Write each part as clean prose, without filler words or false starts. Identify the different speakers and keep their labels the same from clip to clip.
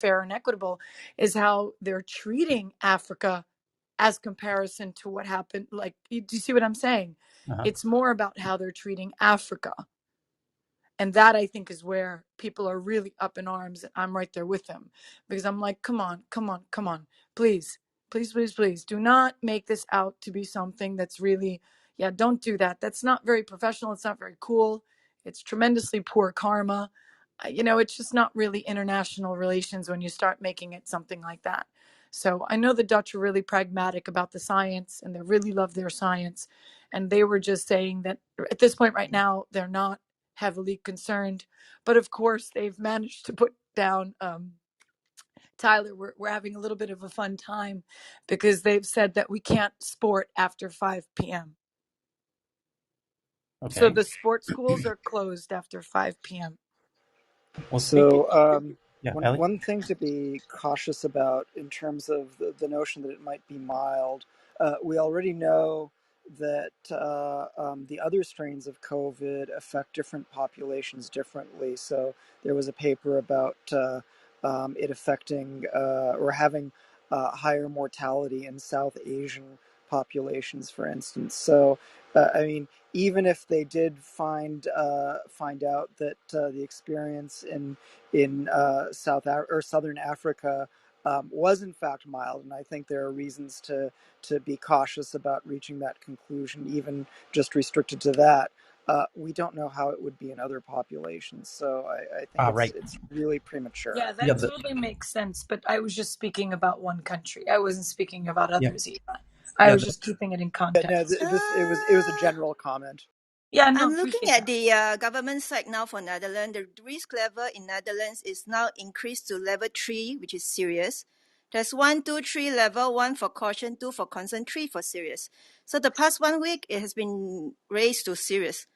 Speaker 1: fair and equitable is how they're treating Africa as comparison to what happened. Like, do you see what I'm saying? It's more about how they're treating Africa. And that, I think, is where people are really up in arms. And I'm right there with them, because I'm like, come on, come on, come on. Please, please, please, please do not make this out to be something that's really, yeah, don't do that. That's not very professional. It's not very cool. It's tremendously poor karma. It's just not really international relations when you start making it something like that. So I know the Dutch are really pragmatic about the science, and they really love their science. And they were just saying that at this point right now, they're not heavily concerned. But of course, they've managed to put down, Tyler, we're having a little bit of a fun time, because they've said that we can't sport after 5 p.m.
Speaker 2: Okay.
Speaker 1: So the sports schools are closed after 5 p.m.
Speaker 2: Well,
Speaker 3: So
Speaker 2: yeah, Ellie?
Speaker 3: one thing to be cautious about in terms of the notion that it might be mild, we already know that the other strains of COVID affect different populations differently. So there was a paper about it affecting or having higher mortality in South Asian populations, for instance. So, I mean, even if they did find out that the experience in Southern Africa was in fact mild, and I think there are reasons to be cautious about reaching that conclusion, even just restricted to that. We don't know how it would be in other populations, so I think
Speaker 2: Right.
Speaker 3: it's really premature.
Speaker 1: Yeah, that totally makes sense. But I was just speaking about one country. I wasn't speaking about others either. I was just keeping it in context.
Speaker 3: No, it was a general comment.
Speaker 1: Yeah, no,
Speaker 4: I'm looking
Speaker 1: appreciate
Speaker 4: at
Speaker 1: that.
Speaker 4: the government side now for Netherlands. The risk level in Netherlands is now increased to level 3, which is serious. There's 1, 2, 3 level, 1 for caution, 2 for concern, 3 for serious. So the past 1 week, it has been raised to serious.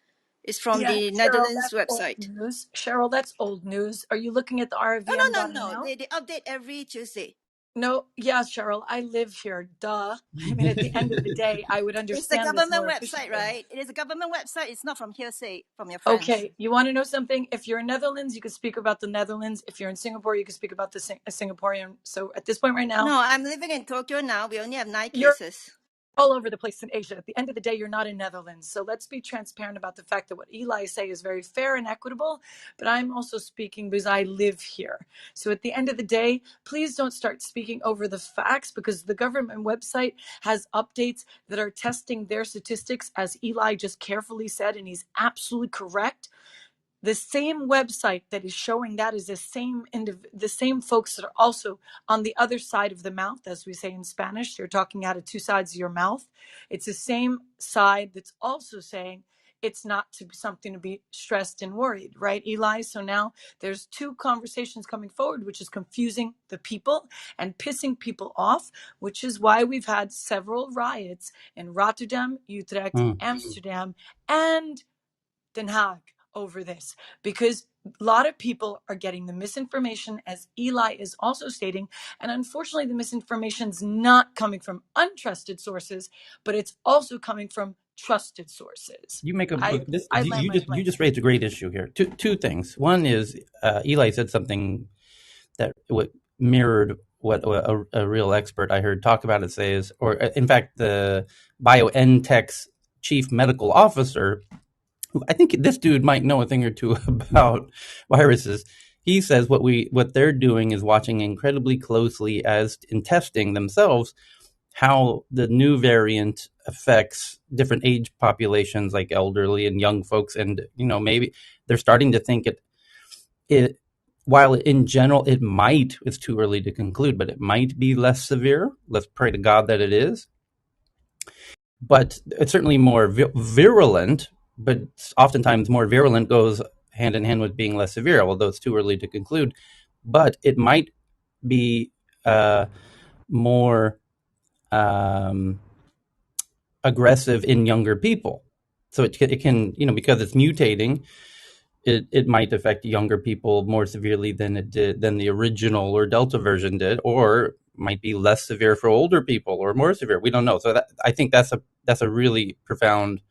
Speaker 4: It's from
Speaker 1: Yeah,
Speaker 4: the
Speaker 1: Cheryl,
Speaker 4: Netherlands
Speaker 1: that's old
Speaker 4: website.
Speaker 1: news. Cheryl, that's old news. Are you looking at the RIVM.nl?
Speaker 4: No. They update every Tuesday.
Speaker 1: No, yeah, Cheryl, I live here. Duh. I mean, at the end of the day, I would
Speaker 4: It's the
Speaker 1: understand this
Speaker 4: government
Speaker 1: more
Speaker 4: website,
Speaker 1: efficiently.
Speaker 4: right? It is a government website. It's not from hearsay from your friends.
Speaker 1: Okay, you want to know something? If you're in Netherlands, you can speak about the Netherlands. If you're in Singapore, you can speak about the Singaporean. So at this point right now,
Speaker 4: No, I'm living in Tokyo now. We only have 9
Speaker 1: you're
Speaker 4: cases.
Speaker 1: all over the place in Asia. At the end of the day, you're not in Netherlands. So let's be transparent about the fact that what Eli say is very fair and equitable, but I'm also speaking because I live here. So at the end of the day, please don't start speaking over the facts, because the government website has updates that are testing their statistics, as Eli just carefully said, and he's absolutely correct. The same website that is showing that is the same folks that are also on the other side of the mouth, as we say in Spanish. You're talking out of two sides of your mouth. It's the same side that's also saying it's not to be something to be stressed and worried, right, Eli? So now there's two conversations coming forward, which is confusing the people and pissing people off, which is why we've had several riots in Rotterdam, Utrecht, Amsterdam, and Den Haag over this, because a lot of people are getting the misinformation, as Eli is also stating, and unfortunately the misinformation is not coming from untrusted sources, but it's also coming from trusted sources.
Speaker 2: You make you just
Speaker 1: plane.
Speaker 2: raised a great issue here. Two things. One is Eli said something that mirrored what a real expert I heard talk about it says, or in fact the BioNTech's chief medical officer, who I think this dude might know a thing or two about viruses. He says what they're doing is watching incredibly closely, as in testing themselves, how the new variant affects different age populations, like elderly and young folks. And, maybe they're starting to think it while in general it might, it's too early to conclude, but it might be less severe. Let's pray to God that it is. But it's certainly more virulent, but oftentimes more virulent goes hand in hand with being less severe, although it's too early to conclude. But it might be more aggressive in younger people. So it can, because it's mutating, it might affect younger people more severely than the original or Delta version did, or might be less severe for older people or more severe. We don't know. So I think that's a really profound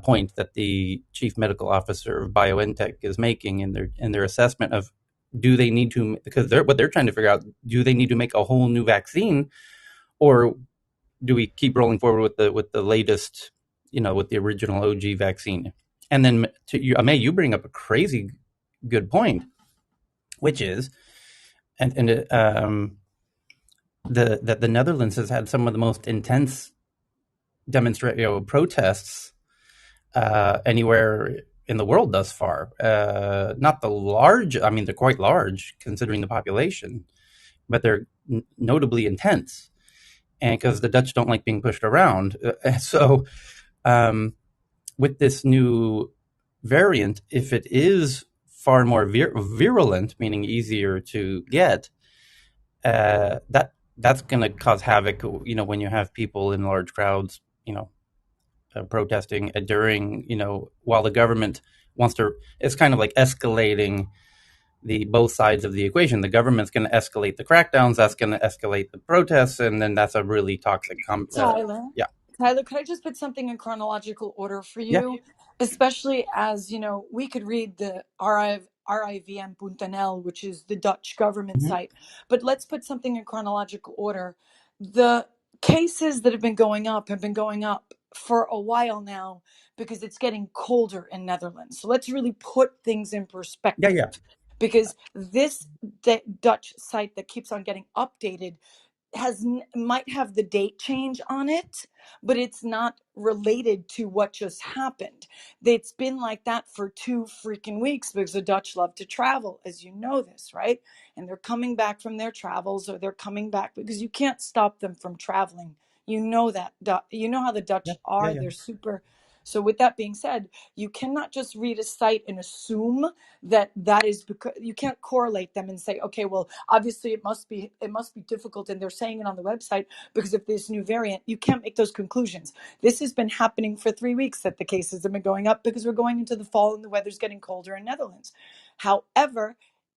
Speaker 2: point that the chief medical officer of BioNTech is making in their assessment of do they need to, because what they're trying to figure out, do they need to make a whole new vaccine, or do we keep rolling forward with the latest, with the original OG vaccine? And then to you, May, you bring up a crazy good point, which is, that the Netherlands has had some of the most intense protests anywhere in the world thus far. Not the large, I mean, they're quite large considering the population, but they're notably intense. And because the Dutch don't like being pushed around. So with this new variant, if it is far more virulent, meaning easier to get, that's going to cause havoc, when you have people in large crowds, protesting during, while the government wants to, it's kind of like escalating the both sides of the equation. The government's going to escalate the crackdowns, that's going to escalate the protests, and then that's a really toxic
Speaker 1: Tyler,
Speaker 2: yeah.
Speaker 1: Tyler, could I just put something in chronological order for
Speaker 2: Yeah.
Speaker 1: you? Especially as, we could read the RIVM.nl, which is the Dutch government
Speaker 2: Mhm.
Speaker 1: site, but let's put something in chronological order. The cases that have been going up for a while now because it's getting colder in Netherlands. So let's really put things in
Speaker 2: Yeah,
Speaker 1: perspective,
Speaker 2: yeah.
Speaker 1: because this Dutch site that keeps on getting updated might have the date change on it, but it's not related to what just happened. It's been like that for 2 freaking weeks because the Dutch love to travel, as you know this, right? And they're coming back from their travels, or they're coming back because you can't stop them from traveling. You know that. You know how the
Speaker 2: Yeah,
Speaker 1: Dutch
Speaker 2: yeah,
Speaker 1: are.
Speaker 2: yeah.
Speaker 1: They're super. So with that being said, you cannot just read a site and assume that is because you can't correlate them and say, okay, well, obviously it must be difficult, and they're saying it on the website because of this new variant. You can't make those conclusions. This has been happening for 3 weeks, that the cases have been going up because we're going into the fall and the weather's getting colder in Netherlands. However,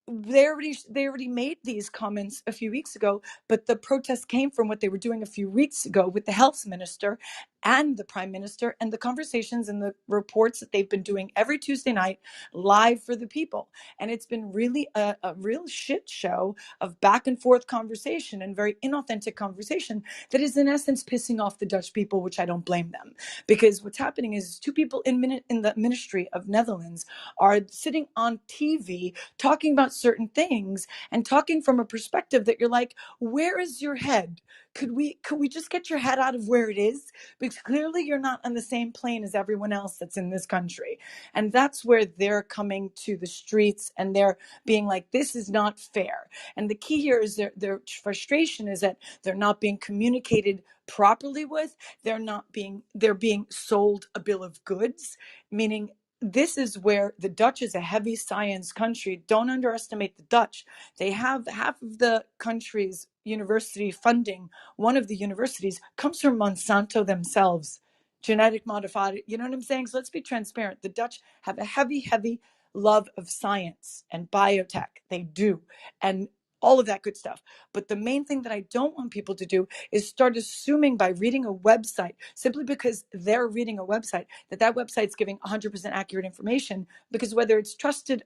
Speaker 1: they already made these comments a few weeks ago, but the protest came from what they were doing a few weeks ago with the health minister and the prime minister, and the conversations and the reports that they've been doing every Tuesday night live for the people. And it's been really a real shit show of back and forth conversation and very inauthentic conversation that is in essence pissing off the Dutch people, which I don't blame them, because what's happening is 2 people in the ministry of Netherlands are sitting on TV talking about certain things and talking from a perspective that you're like, where is your head? Could we just get your head out of where it is? Because clearly you're not on the same plane as everyone else that's in this country. And that's where they're coming to the streets and they're being like, this is not fair. And the key here is their frustration is that they're not being communicated properly with. They're being sold a bill of goods, meaning this is where the Dutch is a heavy science country. Don't underestimate the Dutch. They have half of the country's university funding. One of the universities comes from Monsanto themselves, genetic modified. You know what I'm saying? So let's be transparent. The Dutch have a heavy love of science and biotech. They do. And all of that good stuff. But the main thing that I don't want people to do is start assuming by reading a website, simply because they're reading a website, that website's giving 100% accurate information. Because whether it's a trusted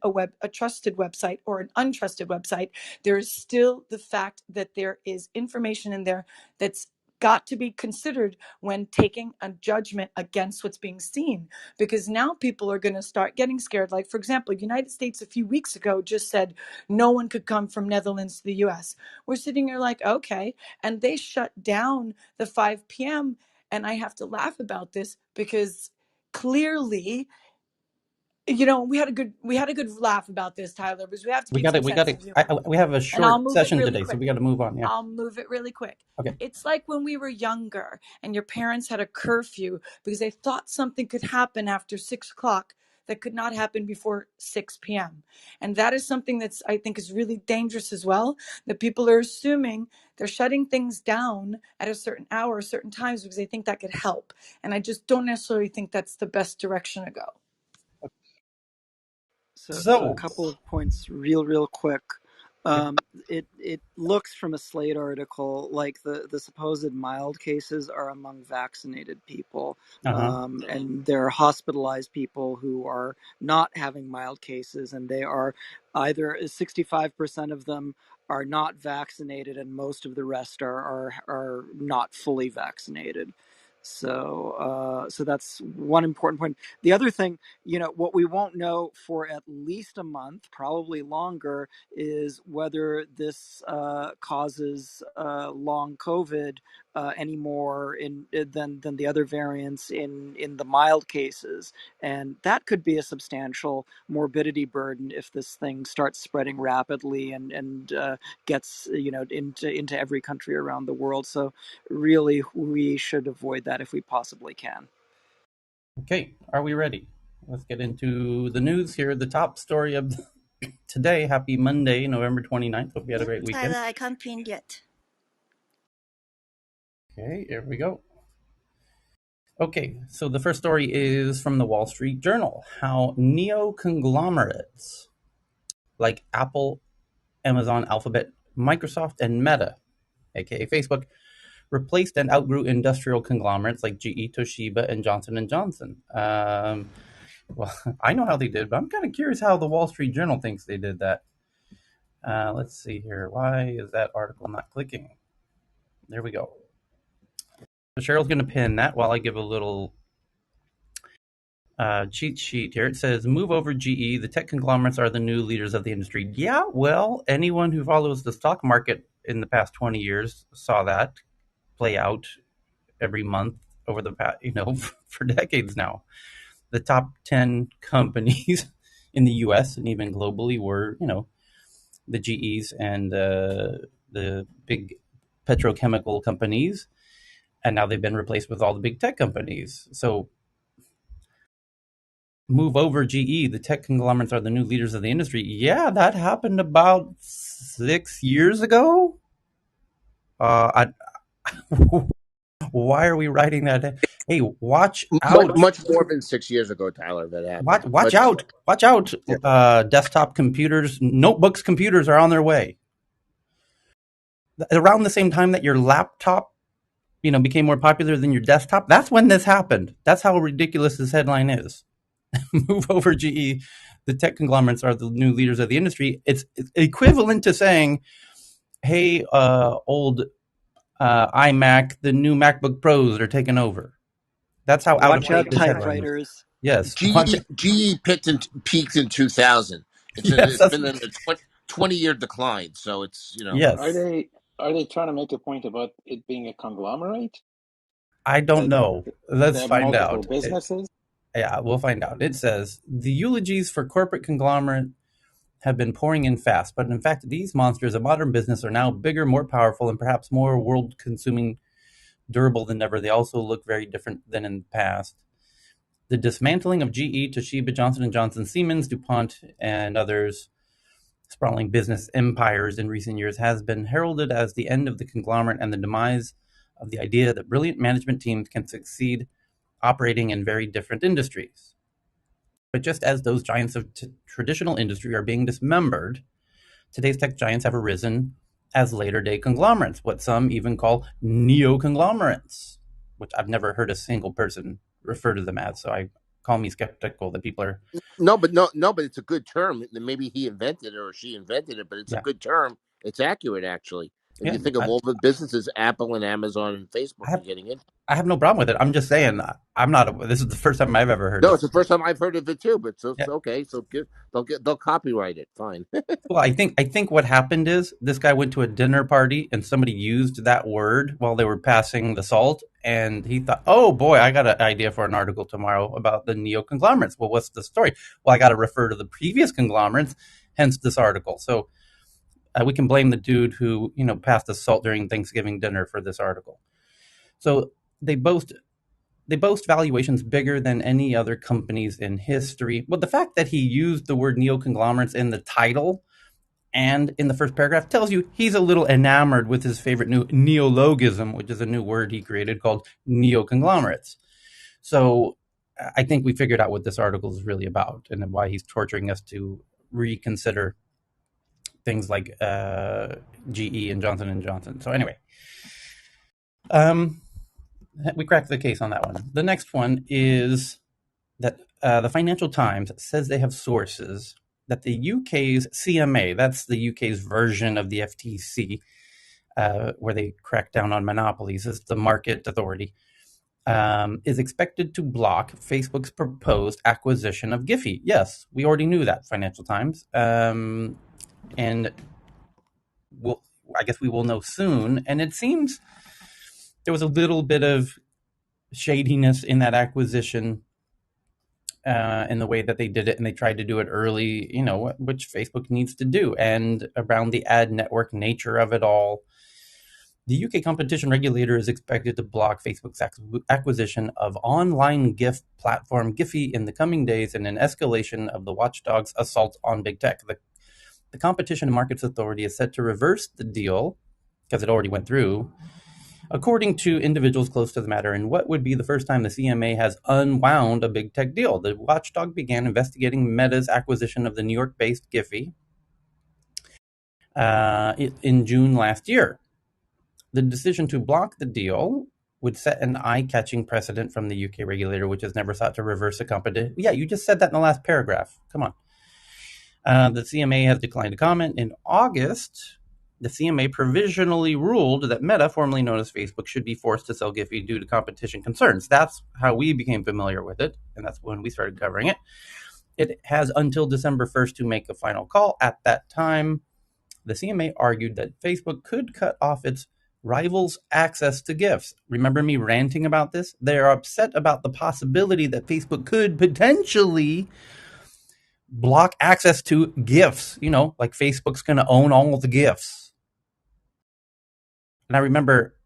Speaker 1: website or an untrusted website, there is still the fact that there is information in there that's got to be considered when taking a judgment against what's being seen. Because now people are going to start getting scared. Like, for example, United States a few weeks ago just said no one could come from Netherlands to the US. We're sitting here like, okay. And they shut down the 5 p.m. And I have to laugh about this because clearly, we had a good laugh about this, Tyler, because we have to
Speaker 2: We
Speaker 1: keep
Speaker 2: got
Speaker 1: some
Speaker 2: it. We got
Speaker 1: sense of
Speaker 2: it.
Speaker 1: humor.
Speaker 2: We have a
Speaker 1: And I'll
Speaker 2: short
Speaker 1: move it
Speaker 2: session
Speaker 1: really
Speaker 2: today, so
Speaker 1: quick.
Speaker 2: we got to move on. Yeah.
Speaker 1: I'll move it really quick.
Speaker 2: Okay.
Speaker 1: It's like when we were younger and your parents had a curfew because they thought something could happen after 6 o'clock that could not happen before 6 p.m. And that is something that's, I think, is really dangerous as well, that people are assuming they're shutting things down at a certain hour, certain times, because they think that could help. And I just don't necessarily think that's the best direction to go.
Speaker 3: So a
Speaker 2: So
Speaker 3: couple of points real quick. It looks from a Slate article like the supposed mild cases are among vaccinated people, and there are hospitalized people who are not having mild cases, and they are either 65% of them are not vaccinated, and most of the rest are not fully vaccinated. So that's one important point. The other thing, what we won't know for at least a month, probably longer, is whether this causes long COVID any more than the other variants in the mild cases, and that could be a substantial morbidity burden if this thing starts spreading rapidly and gets into every country around the world. So really, we should avoid that if we possibly can.
Speaker 2: Okay, are we ready? Let's get into the news here. The top story of today. Happy Monday, November 29th. Hope you had a great weekend.
Speaker 4: Tyler, I can't pin yet.
Speaker 2: Okay, here we go. Okay, so the first story is from the Wall Street Journal. How neo-conglomerates like Apple, Amazon, Alphabet, Microsoft, and Meta, aka Facebook, replaced and outgrew industrial conglomerates like GE, Toshiba, and Johnson & Johnson. Well, I know how they did, but I'm kind of curious how the Wall Street Journal thinks they did that. Let's see here. Why is that article not clicking? There we go. So Cheryl's going to pin that while I give a little cheat sheet here. It says, move over GE. The tech conglomerates are the new leaders of the industry. Yeah, well, anyone who follows the stock market in the past 20 years saw that play out every month over the past, for decades now. The top 10 companies in the US and even globally were, the GEs and the big petrochemical companies. And now they've been replaced with all the big tech companies. So move over GE. The tech conglomerates are the new leaders of the industry. Yeah, that happened about 6 years ago. Why are we writing that? Hey, watch out!
Speaker 5: Much more than 6 years ago, Tyler. That happened.
Speaker 2: Watch out! Watch out! Yeah. Desktop computers, notebooks, computers are on their way. Around the same time that your laptop, became more popular than your desktop. That's when this happened. That's how ridiculous this headline is. Move over GE. The tech conglomerates are the new leaders of the industry. It's equivalent to saying, hey, old iMac, the new MacBook Pros are taking over. That's how out of date this headline is. Yes.
Speaker 5: GE peaked in 2000. It's been in a 20-year decline. So it's,
Speaker 2: Yes.
Speaker 6: Are they trying to make a point about it being a conglomerate?
Speaker 2: I don't know. Let's find out.
Speaker 6: Multiple businesses?
Speaker 2: Yeah, we'll find out. It says, the eulogies for corporate conglomerate have been pouring in fast, but in fact, these monsters of modern business are now bigger, more powerful, and perhaps more world-consuming, durable than ever. They also look very different than in the past. The dismantling of GE, Toshiba, Johnson & Johnson, Siemens, DuPont, and others sprawling business empires in recent years has been heralded as the end of the conglomerate and the demise of the idea that brilliant management teams can succeed operating in very different industries. But just as those giants of traditional industry are being dismembered, today's tech giants have arisen as later-day conglomerates, what some even call neo-conglomerates, which I've never heard a single person refer to them as. So I call me skeptical that people are.
Speaker 5: No, but it's a good term. Maybe he invented it or she invented it, but it's a good term. It's accurate, actually. If you think of all the businesses Apple and Amazon and Facebook are getting in.
Speaker 2: I have no problem with it. I'm just saying, this is the first time I've ever heard
Speaker 5: of it.
Speaker 2: No,
Speaker 5: it's the first time I've heard of it too, but okay. So they'll copyright it. Fine.
Speaker 2: Well, I think what happened is this guy went to a dinner party and somebody used that word while they were passing the salt, and he thought, oh boy, I got an idea for an article tomorrow about the neo-conglomerates. Well, what's the story? Well, I got to refer to the previous conglomerates, hence this article. So we can blame the dude who, passed the salt during Thanksgiving dinner for this article. So they boast valuations bigger than any other companies in history. But the fact that he used the word neo-conglomerates in the title and in the first paragraph tells you he's a little enamored with his favorite new neologism, which is a new word he created called neo-conglomerates. So I think we figured out what this article is really about and why he's torturing us to reconsider things like GE and Johnson & Johnson. So anyway, we cracked the case on that one. The next one is that the Financial Times says they have sources that the UK's CMA, that's the UK's version of the FTC, where they crack down on monopolies as the market authority, is expected to block Facebook's proposed acquisition of Giphy. Yes, we already knew that, Financial Times. And I guess we will know soon. And it seems there was a little bit of shadiness in that acquisition, in the way that they did it, and they tried to do it early, which Facebook needs to do, and around the ad network nature of it all. The UK competition regulator is expected to block Facebook's acquisition of online GIF platform Giphy in the coming days in an escalation of the watchdog's assault on big tech. The Competition and Markets Authority is set to reverse the deal, because it already went through, according to individuals close to the matter, in what would be the first time the CMA has unwound a big tech deal. The watchdog began investigating Meta's acquisition of the New York-based Giphy in June last year. The decision to block the deal would set an eye-catching precedent from the UK regulator, which has never sought to reverse a competition. Yeah, you just said that in the last paragraph. Come on. The CMA has declined to comment. In August, the CMA provisionally ruled that Meta, formerly known as Facebook, should be forced to sell Giphy due to competition concerns. That's how we became familiar with it, and that's when we started covering it. It has until December 1st to make a final call. At that time, the CMA argued that Facebook could cut off its rivals' access to GIFs. Remember me ranting about this? They are upset about the possibility that Facebook could potentially block access to GIFs. Like Facebook's going to own all of the GIFs. And I remember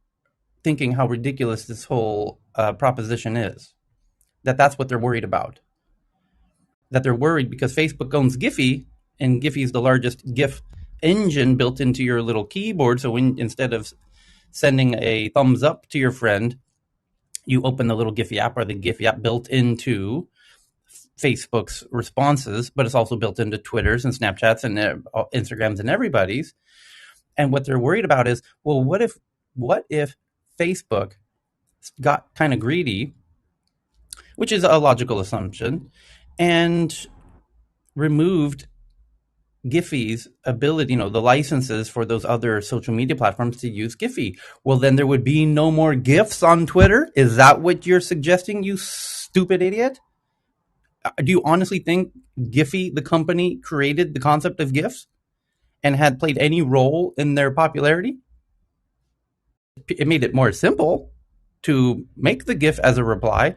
Speaker 2: thinking how ridiculous this whole proposition is. That's what they're worried about. That they're worried because Facebook owns Giphy, and Giphy is the largest GIF engine built into your little keyboard. So instead of sending a thumbs up to your friend, you open the little Giphy app, or the Giphy app built into Facebook's responses, but it's also built into Twitter's and Snapchat's and Instagram's and everybody's. And what they're worried about is, well, what if Facebook got kind of greedy, which is a logical assumption, and removed Giphy's ability, the licenses for those other social media platforms to use Giphy. Well, then there would be no more GIFs on Twitter? Is that what you're suggesting, you stupid idiot? Do you honestly think Giphy, the company, created the concept of GIFs and had played any role in their popularity? It made it more simple to make the GIF as a reply,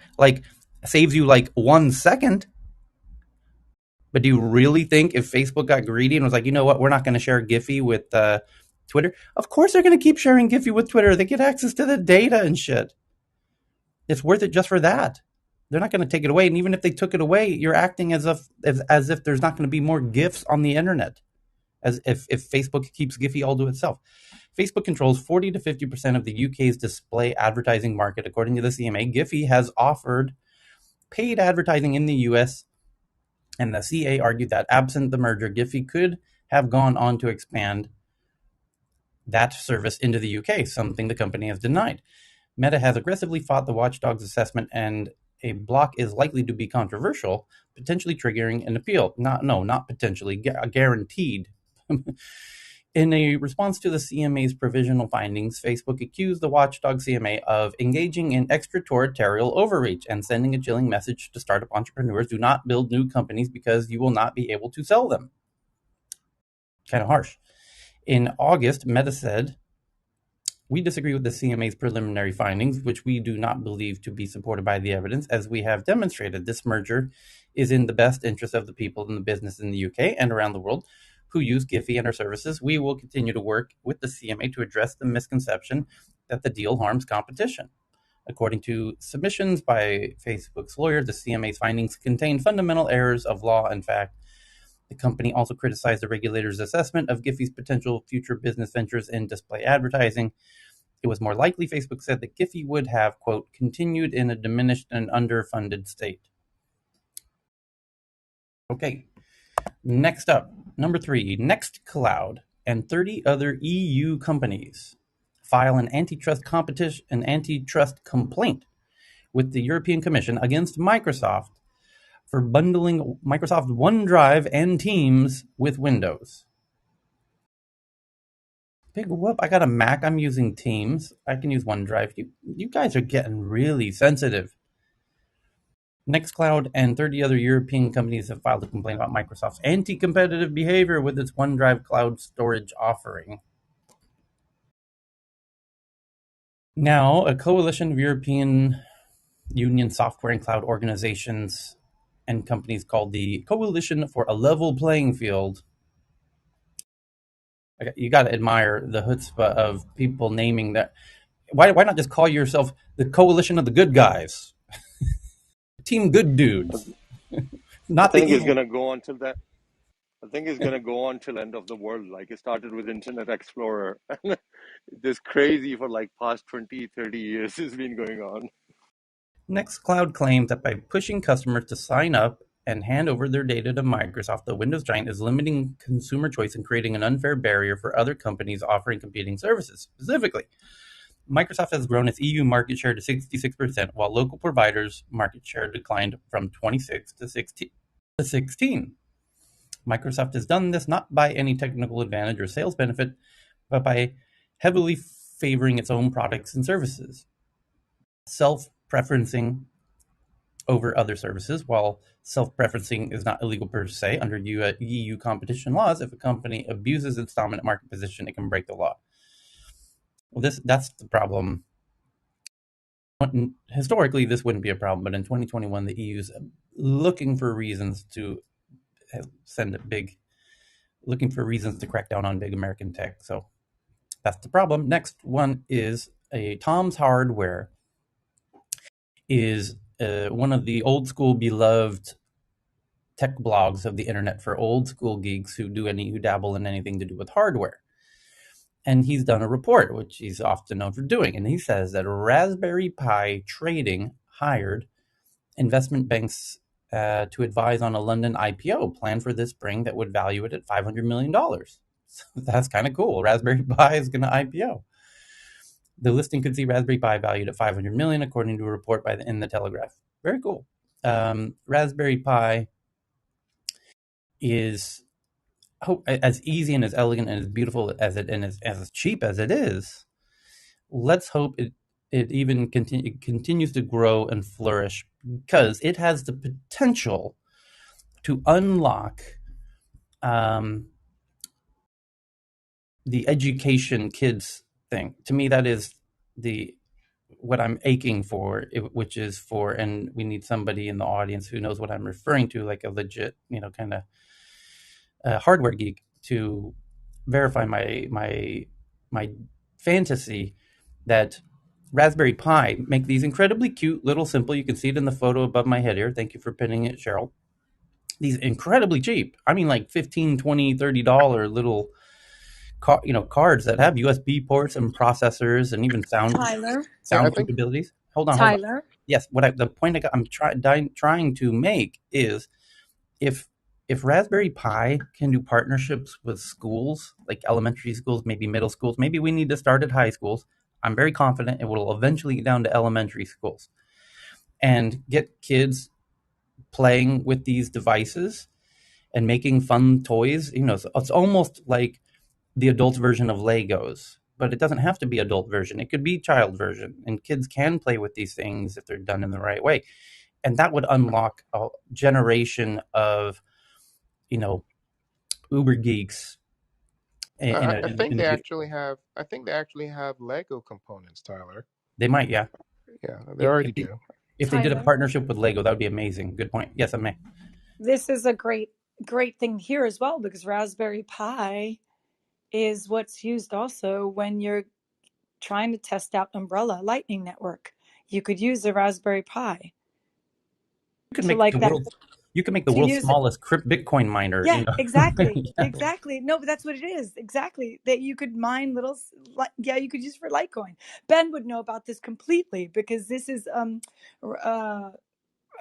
Speaker 2: saves you 1 second. But do you really think if Facebook got greedy and was like, you know what, we're not going to share Giphy with Twitter? Of course they're going to keep sharing Giphy with Twitter. They get access to the data and shit. It's worth it just for that. They're not going to take it away. And even if they took it away, you're acting as if there's not going to be more GIFs on the internet, as if Facebook keeps Giphy all to itself. Facebook controls 40 to 50% of the UK's display advertising market. According to the CMA, Giphy has offered paid advertising in the US, and the CA argued that absent the merger, Giphy could have gone on to expand that service into the UK, something the company has denied. Meta has aggressively fought the watchdog's assessment, and a block is likely to be controversial, potentially triggering an appeal. Not potentially, guaranteed. In a response to the CMA's provisional findings, Facebook accused the watchdog CMA of engaging in extraterritorial overreach and sending a chilling message to startup entrepreneurs: do not build new companies because you will not be able to sell them. Kind of harsh. In August, Meta said, we disagree with the CMA's preliminary findings, which we do not believe to be supported by the evidence. As we have demonstrated, this merger is in the best interest of the people in the business in the UK and around the world who use Giphy and our services. We will continue to work with the CMA to address the misconception that the deal harms competition. According to submissions by Facebook's lawyer, the CMA's findings contain fundamental errors of law and fact. The company also criticized the regulator's assessment of Giphy's potential future business ventures in display advertising. It was more likely, Facebook said, that Giphy would have, quote, continued in a diminished and underfunded state. Okay. Next up, number 3, Nextcloud and 30 other EU companies file an antitrust complaint with the European Commission against Microsoft for bundling Microsoft OneDrive and Teams with Windows. Big whoop. I got a Mac. I'm using Teams. I can use OneDrive. You guys are getting really sensitive. Nextcloud and 30 other European companies have filed a complaint about Microsoft's anti-competitive behavior with its OneDrive cloud storage offering. Now, a coalition of European Union software and cloud organizations and companies called the Coalition for a Level Playing Field. You got to admire the chutzpah of people naming that. Why not just call yourself the Coalition of the Good Guys? Team Good Dudes.
Speaker 7: I
Speaker 2: Not the
Speaker 7: think it's
Speaker 2: evil.
Speaker 7: gonna go on till that. I think it's gonna go on till end of the world. Like it started with Internet Explorer. This crazy for like past 20, 30 years has been going on.
Speaker 2: Nextcloud claims that by pushing customers to sign up and hand over their data to Microsoft, the Windows giant is limiting consumer choice and creating an unfair barrier for other companies offering competing services. Specifically, Microsoft has grown its EU market share to 66%, while local providers' market share declined from 26 to 16. Microsoft has done this not by any technical advantage or sales benefit, but by heavily favoring its own products and services, self-preferencing over other services. While self-preferencing is not illegal per se under EU competition laws, if a company abuses its dominant market position, it can break the law. Well, that's the problem. Historically, this wouldn't be a problem, but in 2021, the EU is looking for reasons to looking for reasons to crack down on big American tech. So that's the problem. Next one is Tom's Hardware is one of the old school beloved tech blogs of the internet for old school geeks who dabble in anything to do with hardware. And he's done a report, which he's often known for doing. And he says that Raspberry Pi Trading hired investment banks to advise on a London IPO planned for this spring that would value it at $500 million. So that's kind of cool. Raspberry Pi is going to IPO. The listing could see Raspberry Pi valued at $500 million, according to a report in the Telegraph. Very cool. Raspberry Pi is as easy and as elegant and as beautiful as it and as cheap as it is. Let's hope it even continues to grow and flourish, because it has the potential to unlock the education kids thing. To me, that is what I'm aching for, which is and we need somebody in the audience who knows what I'm referring to, like a legit, kind of hardware geek, to verify my fantasy that Raspberry Pi make these incredibly cute, little, simple. You can see it in the photo above my head here. Thank you for pinning it, Cheryl. These incredibly cheap. I mean, like $15, $20, $30 little cards that have USB ports and processors and even sound capabilities. Hold on.
Speaker 1: Tyler.
Speaker 2: Yes, the point I'm trying to make is, if Raspberry Pi can do partnerships with schools, like elementary schools, maybe middle schools, maybe we need to start at high schools. I'm very confident it will eventually get down to elementary schools and get kids playing with these devices and making fun toys. It's almost like the adult version of Legos, but it doesn't have to be adult version. It could be child version, and kids can play with these things if they're done in the right way. And that would unlock a generation of, uber geeks.
Speaker 8: I think they actually have Lego components, Tyler.
Speaker 2: They might, yeah.
Speaker 8: Yeah, they already do.
Speaker 2: If they did a partnership with Lego, that would be amazing. Good point. Yes, I may.
Speaker 1: This is a great thing here as well, because Raspberry Pi is what's used also when you're trying to test out Umbrella Lightning Network. You could use a Raspberry Pi.
Speaker 2: You can make the world's smallest Bitcoin miner.
Speaker 1: Yeah, exactly. Exactly. No, but that's what it is. Exactly. That you could mine you could use for Litecoin. Ben would know about this completely, because this is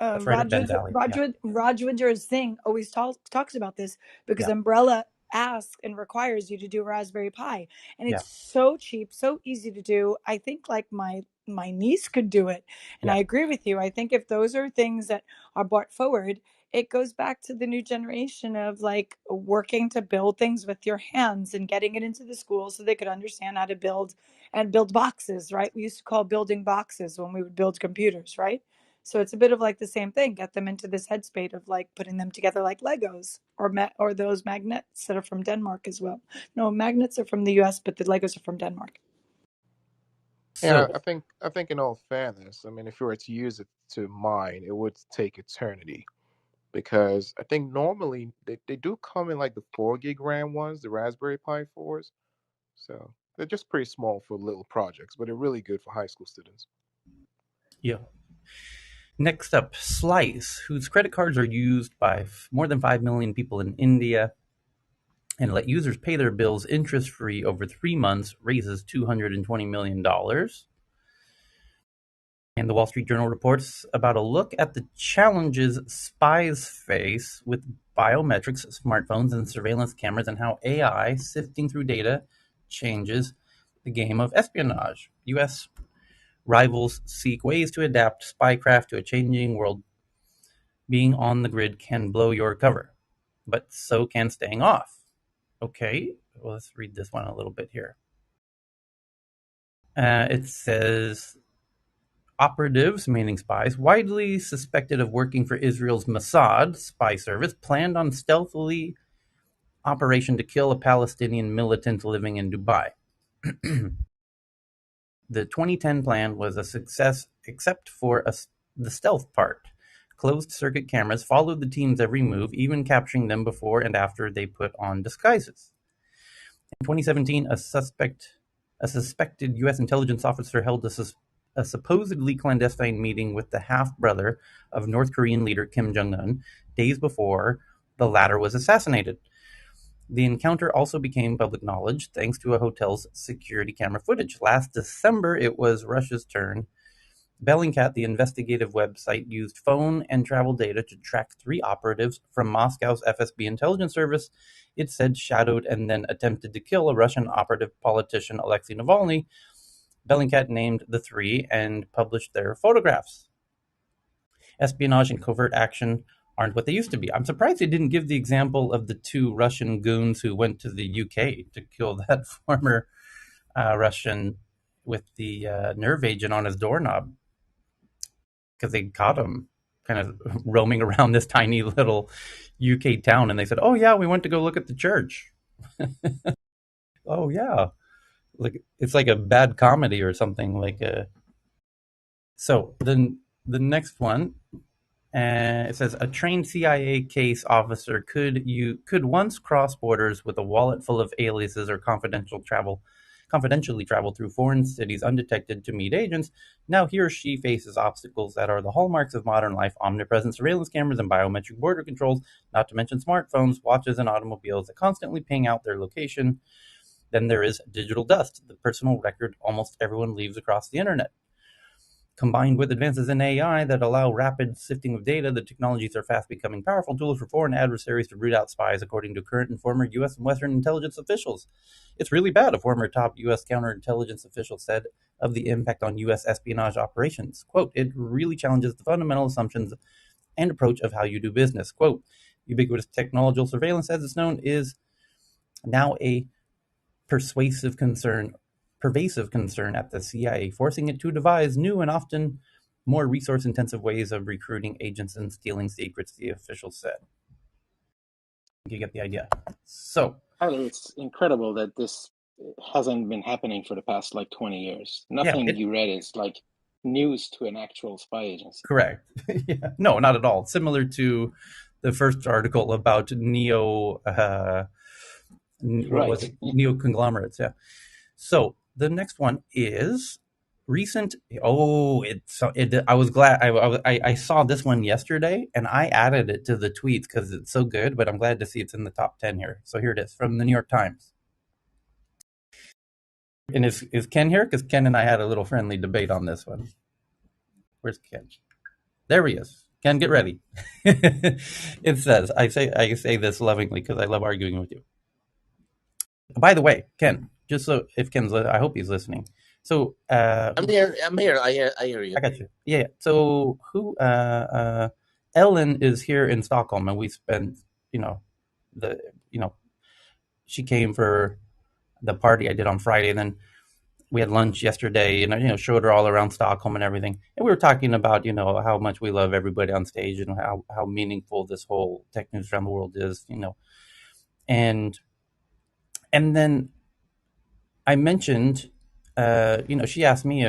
Speaker 2: That's right at Benzali.
Speaker 1: Rajwinder Singh always talks about this because Umbrella asks and requires you to do Raspberry Pi, and it's so cheap, so easy to do. I think like my niece could do it, and I agree with you. I think if those are things that are brought forward, it goes back to the new generation of like working to build things with your hands and getting it into the schools so they could understand how to build boxes, right? We used to call building boxes when we would build computers, right? So it's a bit of like the same thing. Get them into this headspace of like putting them together like Legos or those magnets that are from Denmark as well. No, magnets are from the U.S., but the Legos are from Denmark.
Speaker 8: Yeah,
Speaker 2: So
Speaker 8: I think in all fairness, I mean, if you were to use it to mine, it would take eternity because I think normally they do come in like the 4 gig RAM ones, the Raspberry Pi 4s. So they're just pretty small for little projects, but they're really good for high school students.
Speaker 2: yeah. Next up, Slice, whose credit cards are used by more than 5 million people in India and let users pay their bills interest-free over 3 months, raises $220 million. And the Wall Street Journal reports about a look at the challenges spies face with biometrics, smartphones, and surveillance cameras, and how AI sifting through data changes the game of espionage. U.S. rivals seek ways to adapt spycraft to a changing world. Being on the grid can blow your cover, but so can staying off. Okay, well, let's read this one a little bit here. It says operatives, meaning spies, widely suspected of working for Israel's Mossad spy service, planned on stealthily operation to kill a Palestinian militant living in Dubai. The 2010 plan was a success except for the stealth part. Closed-circuit cameras followed the team's every move, even capturing them before and after they put on disguises. In 2017, a suspected U.S. intelligence officer held a supposedly clandestine meeting with the half-brother of North Korean leader Kim Jong-un days before the latter was assassinated. The encounter also became public knowledge thanks to a hotel's security camera footage. Last December, it was Russia's turn. Bellingcat, the investigative website, used phone and travel data to track 3 operatives from Moscow's FSB intelligence service. It said shadowed and then attempted to kill a Russian operative politician, Alexei Navalny. Bellingcat named the 3 and published their photographs. Espionage and covert action aren't what they used to be. I'm surprised they didn't give the example of the 2 Russian goons who went to the UK to kill that former Russian with the nerve agent on his doorknob, because they caught him kind of roaming around this tiny little UK town, and they said, "Oh yeah, we went to go look at the church." Oh yeah, like it's like a bad comedy or something like a. So then the next one, it says a trained CIA case officer could once cross borders with a wallet full of aliases or confidentially travel through foreign cities undetected to meet agents. Now he or she faces obstacles that are the hallmarks of modern life: omnipresent surveillance cameras and biometric border controls, not to mention smartphones, watches, and automobiles that constantly ping out their location. Then there is digital dust, the personal record almost everyone leaves across the internet. Combined with advances in AI that allow rapid sifting of data, the technologies are fast becoming powerful tools for foreign adversaries to root out spies, according to current and former U.S. and Western intelligence officials. It's really bad, a former top U.S. counterintelligence official said of the impact on U.S. espionage operations. Quote, "It really challenges the fundamental assumptions and approach of how you do business." Quote, "Ubiquitous technological surveillance, as it's known, is now a pervasive concern at the CIA, forcing it to devise new and often more resource-intensive ways of recruiting agents and stealing secrets," the official said. You get the idea. So,
Speaker 6: Tyler, it's incredible that this hasn't been happening for the past like 20 years. Nothing you read is like news to an actual spy agency.
Speaker 2: Correct. Yeah. No, not at all. Similar to the first article about neo conglomerates. Yeah. So the next one is recent. I was glad I saw this one yesterday, and I added it to the tweets because it's so good. But I'm glad to see it's in the top 10 here. So here it is from the New York Times. And is Ken here? Because Ken and I had a little friendly debate on this one. Where's Ken? There he is. Ken, get ready. It says, I say this lovingly because I love arguing with you. By the way, Ken, just so if Ken's, I hope he's listening. So
Speaker 5: I'm here. I hear you.
Speaker 2: I got you. Yeah. So who? Ellen is here in Stockholm, and we spent, you know, the, you know, she came for the party I did on Friday, and then we had lunch yesterday, and showed her all around Stockholm and everything. And we were talking about how much we love everybody on stage and how meaningful this whole tech news around the world is, and then I mentioned, she asked me,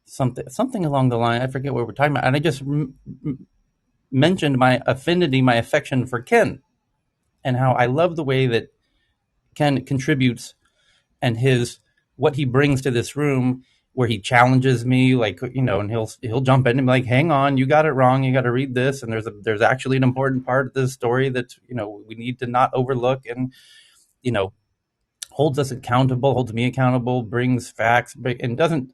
Speaker 2: something along the line. I forget what we're talking about, and I just mentioned my affinity, my affection for Ken, and how I love the way that Ken contributes and what he brings to this room, where he challenges me, like, and he'll jump in and be like, hang on, you got it wrong, you got to read this, and there's actually an important part of this story that we need to not overlook, and holds us accountable, holds me accountable, brings facts, and doesn't,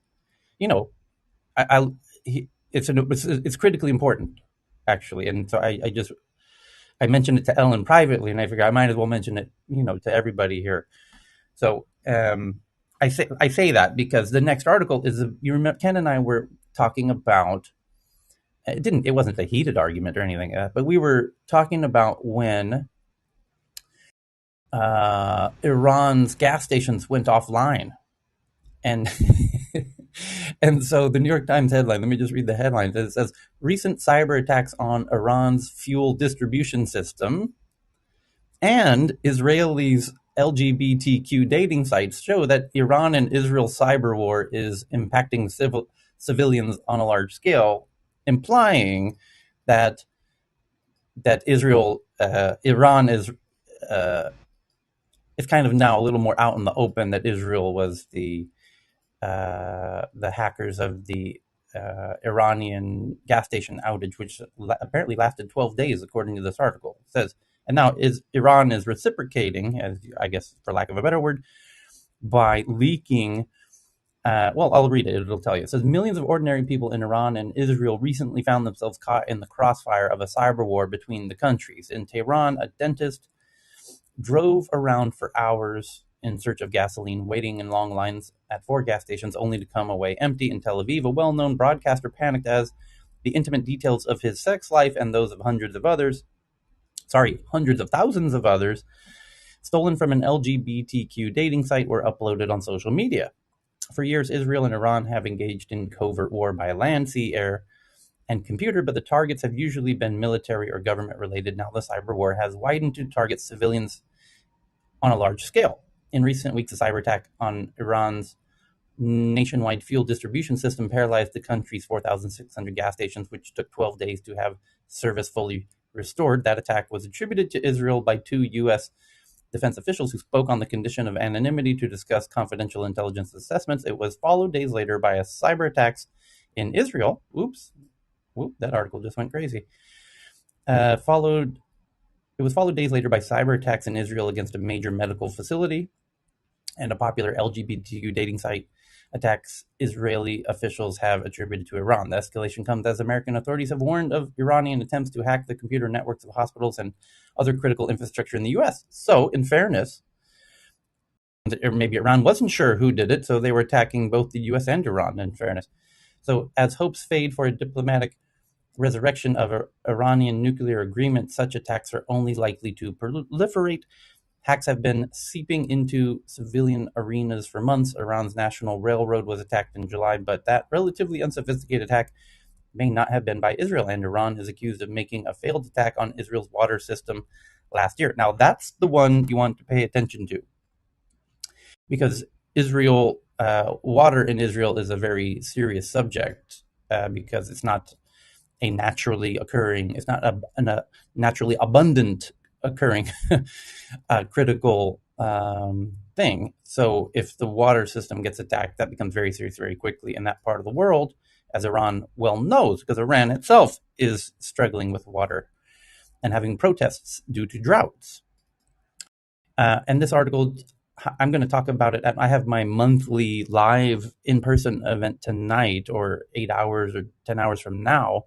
Speaker 2: it's critically important, actually. And so I mentioned it to Ellen privately, and I figured I might as well mention it, to everybody here. So I say that because the next article is, you remember, Ken and I were talking about, it wasn't a heated argument or anything, but we were talking about when Iran's gas stations went offline, and and so the New York Times headline, let me just read the headline. It says, recent cyber attacks on Iran's fuel distribution system and Israelis' LGBTQ dating sites show that Iran and Israel cyber war is impacting civilians on a large scale, implying that Iran is kind of now a little more out in the open, that Israel was the hackers of the Iranian gas station outage, which apparently lasted 12 days, according to this article. It says, and now Iran is reciprocating, as I guess for lack of a better word, by leaking. I'll read it. It'll tell you. It says, millions of ordinary people in Iran and Israel recently found themselves caught in the crossfire of a cyber war between the countries. In Tehran, a dentist drove around for hours in search of gasoline, waiting in long lines at 4 gas stations, only to come away empty. In Tel Aviv, a well-known broadcaster panicked as the intimate details of his sex life and those of hundreds of thousands of others, stolen from an LGBTQ dating site, were uploaded on social media. For years, Israel and Iran have engaged in covert war by land, sea, air, and computer, but the targets have usually been military or government-related. Now the cyber war has widened to target civilians on a large scale. In recent weeks, a cyber attack on Iran's nationwide fuel distribution system paralyzed the country's 4,600 gas stations, which took 12 days to have service fully restored. That attack was attributed to Israel by 2 U.S. defense officials who spoke on the condition of anonymity to discuss confidential intelligence assessments. It was followed days later by a cyber attacks in Israel. That article just went crazy. It was followed days later by cyber attacks in Israel against a major medical facility and a popular LGBTQ dating site. Attacks Israeli officials have attributed to Iran. The escalation comes as American authorities have warned of Iranian attempts to hack the computer networks of hospitals and other critical infrastructure in the U.S. So, in fairness, or maybe Iran wasn't sure who did it, so they were attacking both the U.S. and Iran, in fairness. So, as hopes fade for a diplomatic resurrection of an Iranian nuclear agreement, such attacks are only likely to proliferate. Hacks have been seeping into civilian arenas for months. Iran's national railroad was attacked in July, but that relatively unsophisticated hack may not have been by Israel, and Iran is accused of making a failed attack on Israel's water system last year. Now, that's the one you want to pay attention to, because water in Israel is a very serious subject, because it's not a naturally abundant occurring critical thing. So if the water system gets attacked, that becomes very serious very quickly in that part of the world, as Iran well knows, because Iran itself is struggling with water and having protests due to droughts. And this article, I'm going to talk about it. I have my monthly live in-person event tonight, or 8 hours or 10 hours from now.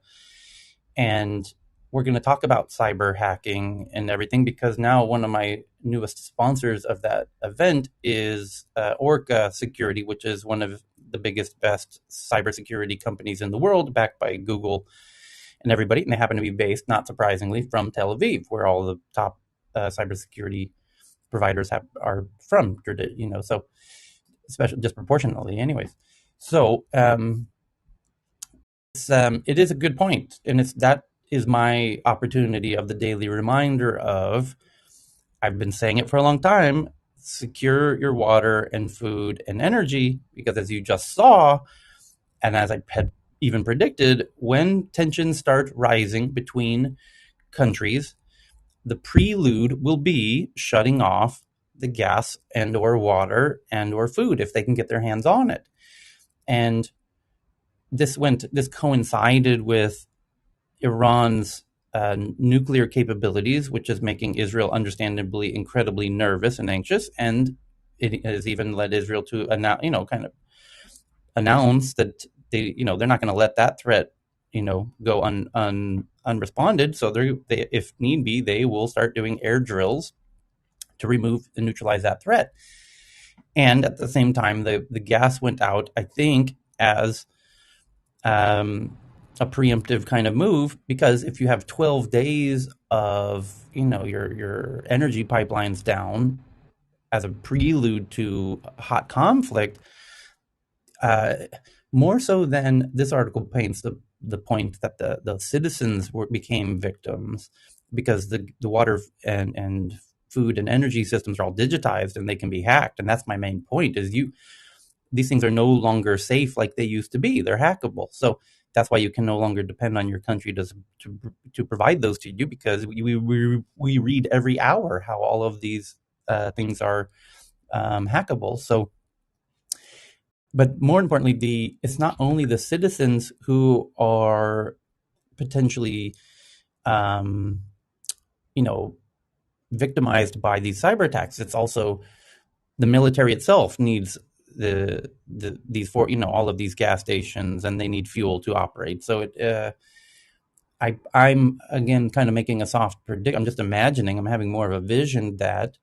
Speaker 2: And we're going to talk about cyber hacking and everything, because now one of my newest sponsors of that event is Orca Security, which is one of the biggest, best cybersecurity companies in the world, backed by Google and everybody. And they happen to be based, not surprisingly, from Tel Aviv, where all the top cybersecurity providers are from, so especially disproportionately anyways. So it is a good point, and that is my opportunity of the daily reminder of, I've been saying it for a long time, secure your water and food and energy, because as you just saw, and as I had even predicted, when tensions start rising between countries, the prelude will be shutting off the gas and or water and or food if they can get their hands on it. And this coincided with Iran's nuclear capabilities, which is making Israel understandably incredibly nervous and anxious, and it has even led Israel to announce that they're not going to let that threat go unresponded. So they, if need be, they will start doing air drills to remove and neutralize that threat. And at the same time, the gas went out, I think, as a preemptive kind of move, because if you have 12 days of your energy pipelines down as a prelude to hot conflict, more so than this article paints the point that the citizens became victims, because the water and food and energy systems are all digitized and they can be hacked. And that's my main point, is these things are no longer safe like they used to be. They're hackable. So that's why you can no longer depend on your country to provide those to you, because we read every hour how all of these things are hackable. So, but more importantly, it's not only the citizens who are potentially, victimized by these cyber attacks. It's also the military itself needs these all of these gas stations, and they need fuel to operate. So I'm again kind of making a soft predict. I'm just imagining. I'm having more of a vision that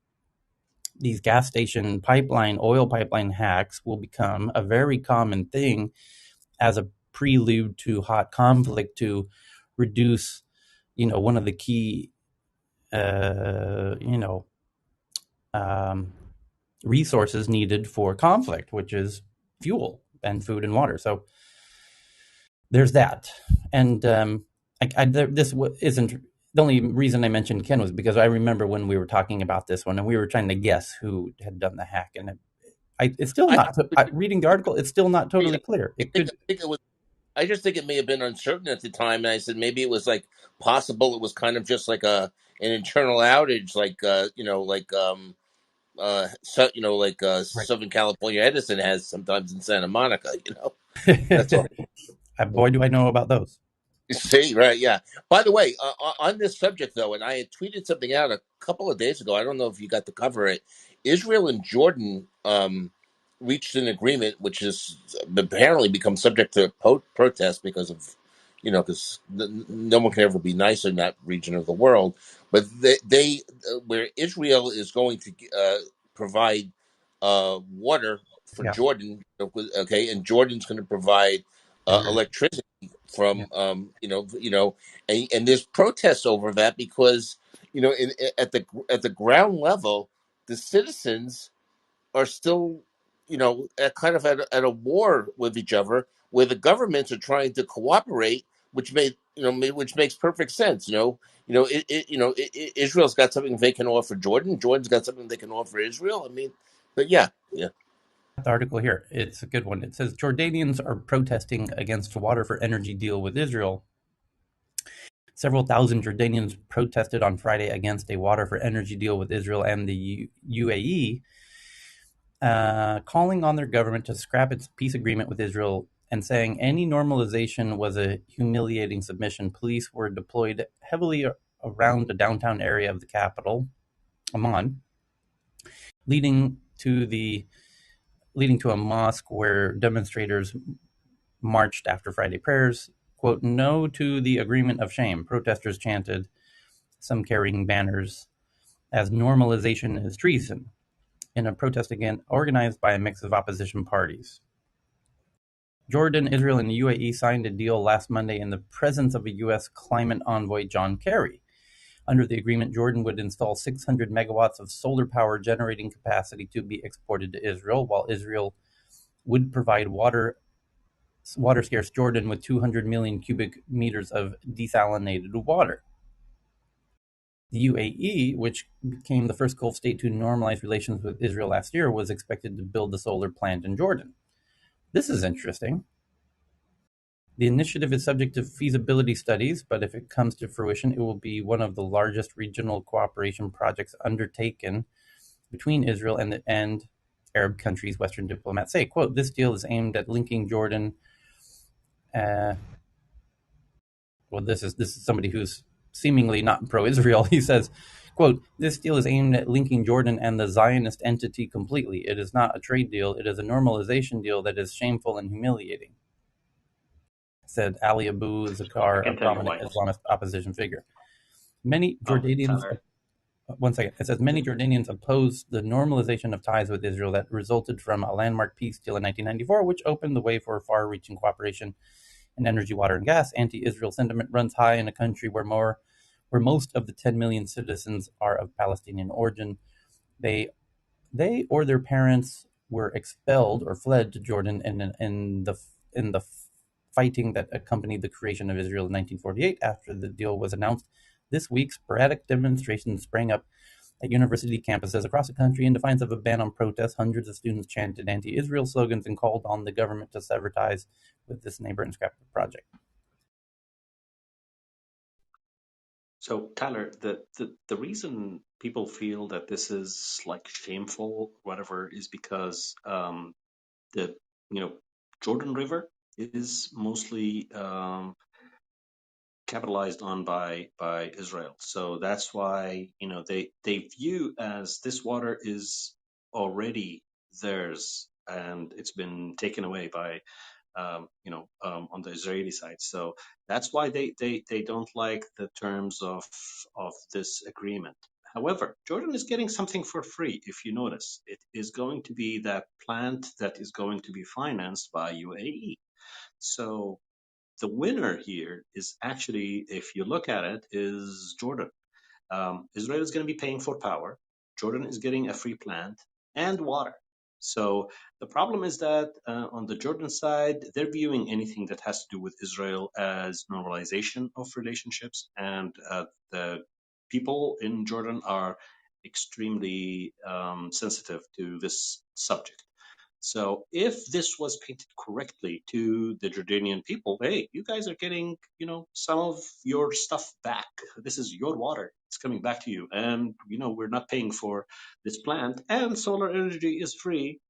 Speaker 2: these gas station oil pipeline hacks will become a very common thing as a prelude to hot conflict, to reduce, one of the key, resources needed for conflict, which is fuel and food and water. So there's that. And this isn't the only reason I mentioned Ken, was because I remember when we were talking about this one and we were trying to guess who had done the hack, and it's still not. Reading the article, it's still not totally clear.
Speaker 5: I just think it may have been uncertain at the time, and I said maybe it was like possible. It was kind of just like an internal outage, like Southern California Edison has sometimes in Santa Monica. That's all.
Speaker 2: Boy, do I know about those.
Speaker 5: See, right? Yeah. By the way, on this subject though, and I had tweeted something out a couple of days ago. I don't know if you got to cover it. Israel and Jordan reached an agreement, which has apparently become subject to protest because of, because no one can ever be nice in that region of the world. But they where Israel is going to provide water for Jordan, okay, and Jordan's going to provide electricity from and there's protests over that because at the ground level the citizens are still at a war with each other, where the governments are trying to cooperate, which which makes perfect sense. Israel's got something they can offer Jordan. Jordan's got something they can offer Israel. I mean, but yeah.
Speaker 2: The article here, it's a good one. It says Jordanians are protesting against water for energy deal with Israel. Several thousand Jordanians protested on Friday against a water for energy deal with Israel and the UAE, calling on their government to scrap its peace agreement with Israel and saying any normalization was a humiliating submission. Police were deployed heavily around the downtown area of the capital, Amman, leading to a mosque where demonstrators marched after Friday prayers. quote, "No to the agreement of shame," protesters chanted, some carrying banners, as normalization is treason, in a protest again organized by a mix of opposition parties. Jordan, Israel, and the UAE signed a deal last Monday in the presence of a U.S. climate envoy, John Kerry. Under the agreement, Jordan would install 600 megawatts of solar power generating capacity to be exported to Israel, while Israel would provide water-scarce Jordan with 200 million cubic meters of desalinated water. The UAE, which became the first Gulf state to normalize relations with Israel last year, was expected to build the solar plant in Jordan. This is interesting. The initiative is subject to feasibility studies, but if it comes to fruition, it will be one of the largest regional cooperation projects undertaken between Israel and Arab countries, Western diplomats say. Quote, "This deal is aimed at linking Jordan..." Well, this is somebody who's seemingly not pro-Israel. He says, quote, "This deal is aimed at linking Jordan and the Zionist entity completely. It is not a trade deal. It is a normalization deal that is shameful and humiliating," said Ali Abu
Speaker 9: I
Speaker 2: Zakar, a
Speaker 9: can tell you
Speaker 2: prominent
Speaker 9: why.
Speaker 2: Islamist opposition figure. Many
Speaker 9: Oh,
Speaker 2: Jordanians,
Speaker 9: Tyler.
Speaker 2: one second, it says many Jordanians oppose the normalization of ties with Israel that resulted from a landmark peace deal in 1994, which opened the way for far-reaching cooperation in energy, water, and gas. Anti-Israel sentiment runs high in a country where most of the 10 million citizens are of Palestinian origin. They or their parents were expelled or fled to Jordan in the fighting that accompanied the creation of Israel in 1948. After the deal was announced this week, sporadic demonstrations sprang up at university campuses across the country in defiance of a ban on protests. Hundreds of students chanted anti-Israel slogans and called on the government to sever ties with this neighbor and scrap the project.
Speaker 9: So Tyler, the reason people feel that this is like shameful, whatever, is because the Jordan River is mostly capitalized on by Israel. So that's why they view as this water is already theirs and it's been taken away by on the Israeli side. So that's why they don't like the terms of this agreement. However, Jordan is getting something for free. If you notice, it is going to be that plant that is going to be financed by UAE. So the winner here is actually, if you look at it, is Jordan. Israel is going to be paying for power. Jordan is getting a free plant and water. So the problem is that on the Jordan side, they're viewing anything that has to do with Israel as normalization of relationships, and the people in Jordan are extremely sensitive to this subject. So if this was painted correctly to the Jordanian people, hey, you guys are getting, some of your stuff back. This is your water. It's coming back to you. And, we're not paying for this plant and solar energy is free.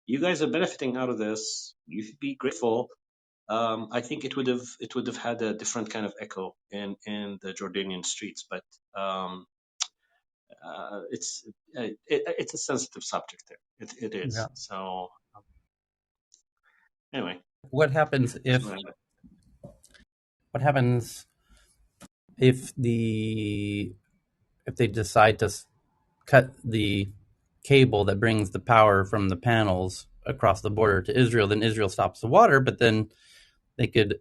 Speaker 9: You guys are benefiting out of this. You should be grateful. I think it would have had a different kind of echo in the Jordanian streets, but it's a sensitive subject there. It
Speaker 2: Yeah.
Speaker 9: is. So anyway,
Speaker 2: What happens
Speaker 9: just
Speaker 2: if
Speaker 9: wanted to-
Speaker 2: what happens if they decide to cut the cable that brings the power from the panels across the border to Israel? Then Israel stops the water, but then they could.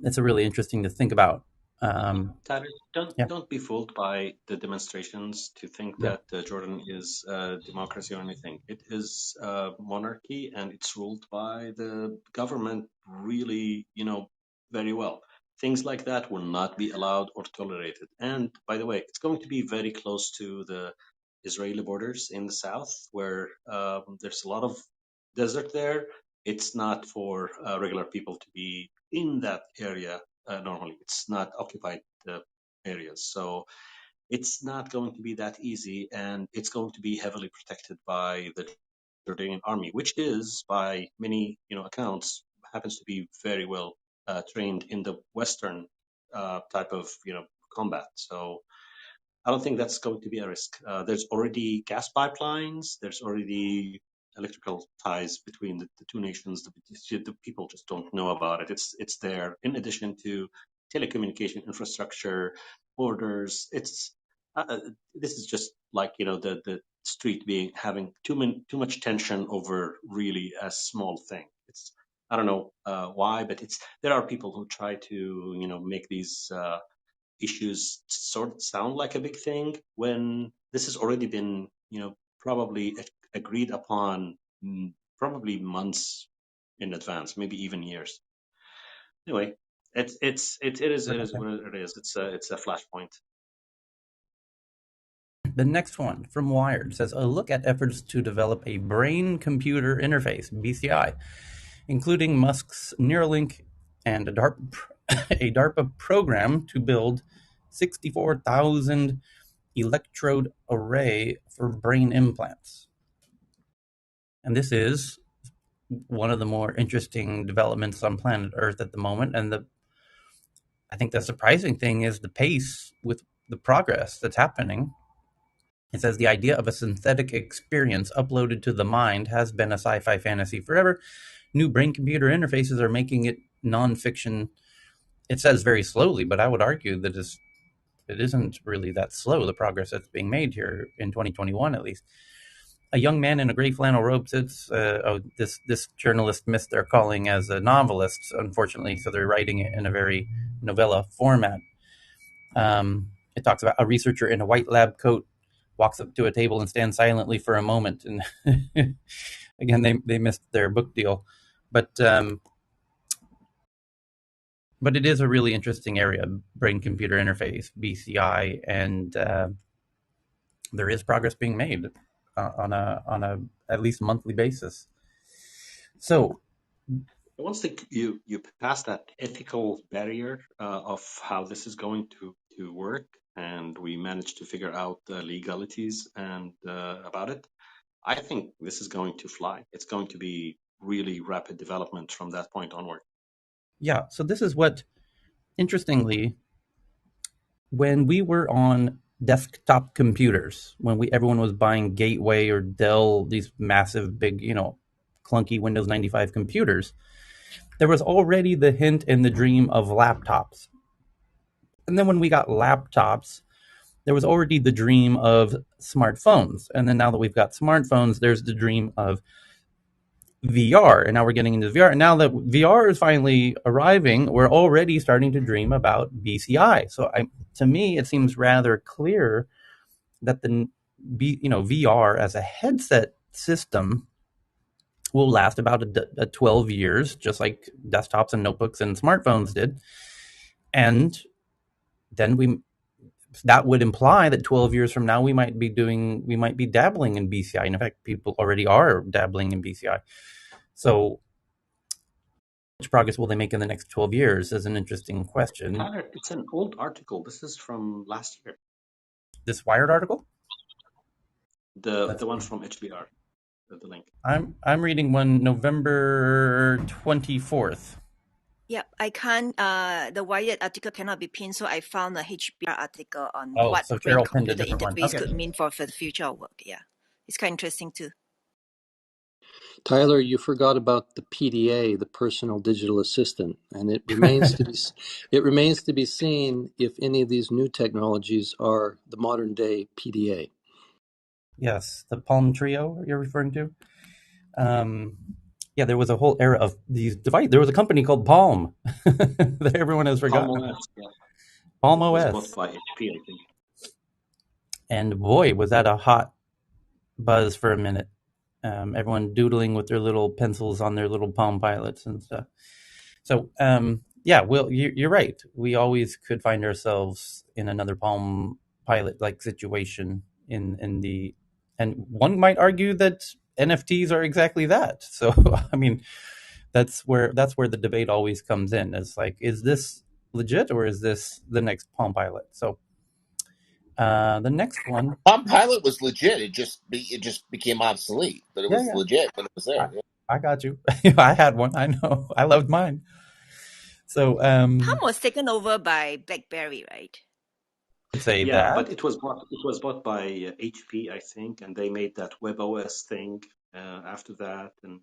Speaker 2: It's a really interesting to think about.
Speaker 9: Tyler, don't
Speaker 2: Yeah,
Speaker 9: don't be fooled by the demonstrations to think
Speaker 2: yeah,
Speaker 9: that Jordan is a democracy or anything. It is a monarchy and it's ruled by the government really, very well. Things like that will not be allowed or tolerated. And by the way, it's going to be very close to the Israeli borders in the south, where there's a lot of desert there. It's not for regular people to be in that area normally. It's not occupied areas. So it's not going to be that easy, and it's going to be heavily protected by the Jordanian army, which is, by many accounts, happens to be very well trained in the Western type of combat. So I don't think that's going to be a risk. There's already gas pipelines. There's already electrical ties between the two nations. The people just don't know about it. It's there in addition to telecommunication infrastructure, borders. This is just like the street having too much tension over really a small thing. I don't know why, but there are people who try to make these issues sort of sound like a big thing when this has already been probably agreed upon, probably months in advance, maybe even years. Anyway, it is what it is. It's a flashpoint.
Speaker 2: The next one from Wired says, a look at efforts to develop a brain-computer interface, BCI, including Musk's Neuralink and a DARPA program to build 64,000 electrode array for brain implants. And this is one of the more interesting developments on planet Earth at the moment. And I think the surprising thing is the pace with the progress that's happening. It says the idea of a synthetic experience uploaded to the mind has been a sci-fi fantasy forever. New brain-computer interfaces are making it non-fiction. It says very slowly, but I would argue that it isn't really that slow, the progress that's being made here in 2021 at least. A young man in a gray flannel robe sits. This journalist missed their calling as a novelist, unfortunately, so they're writing it in a very novella format. It talks about a researcher in a white lab coat walks up to a table and stands silently for a moment. And again, they missed their book deal. But it is a really interesting area, brain-computer interface, BCI, and there is progress being made on a at least monthly basis. So
Speaker 9: once you pass that ethical barrier of how this is going to work, and we manage to figure out the legalities and about it, I think this is going to fly. It's going to be really rapid development from that point onward.
Speaker 2: Yeah, so this is what, interestingly, when we were on desktop computers, when everyone was buying Gateway or Dell, these massive, big, clunky Windows 95 computers, there was already the hint and the dream of laptops. And then when we got laptops, there was already the dream of smartphones. And then now that we've got smartphones, there's the dream of VR. And now we're getting into VR. And now that VR is finally arriving, we're already starting to dream about BCI. So to me, it seems rather clear that the VR as a headset system will last about a 12 years, just like desktops and notebooks and smartphones did. And then that would imply that 12 years from now we might be dabbling in BCI. And in fact, people already are dabbling in BCI. So which progress will they make in the next 12 years is an interesting question.
Speaker 9: Tyler, it's an old article. This is from last year.
Speaker 2: This Wired article?
Speaker 9: The one from HBR, the link.
Speaker 2: I'm reading one November 24th.
Speaker 4: Yep, I can't. The Wired article cannot be pinned, so I found a HBR article on what brain computer interface could mean for the future of work. Yeah, it's kind of interesting too.
Speaker 10: Tyler, you forgot about the PDA, the personal digital assistant, and it remains to be seen if any of these new technologies are the modern day PDA.
Speaker 2: Yes, the Palm Trio you're referring to. Yeah, there was a whole era of these devices. There was a company called Palm that everyone has forgotten.
Speaker 9: Palm OS. Yeah.
Speaker 2: Palm OS.
Speaker 9: It was bought by HP, I think.
Speaker 2: And boy, was that a hot buzz for a minute. Everyone doodling with their little pencils on their little Palm Pilots and stuff. So, yeah, well, you're right. We always could find ourselves in another Palm Pilot-like situation and one might argue that NFTs are exactly that. So, I mean, that's where the debate always comes in. It's like, is this legit or is this the next Palm Pilot? So, the next one,
Speaker 5: Palm Pilot was legit. It just became obsolete, but it was legit when it was there.
Speaker 2: I got you. I had one. I know. I loved mine. So,
Speaker 4: Palm was taken over by BlackBerry, right?
Speaker 2: Say
Speaker 9: yeah,
Speaker 2: that.
Speaker 9: But it was bought by HP, I think, and they made that WebOS thing, after that, and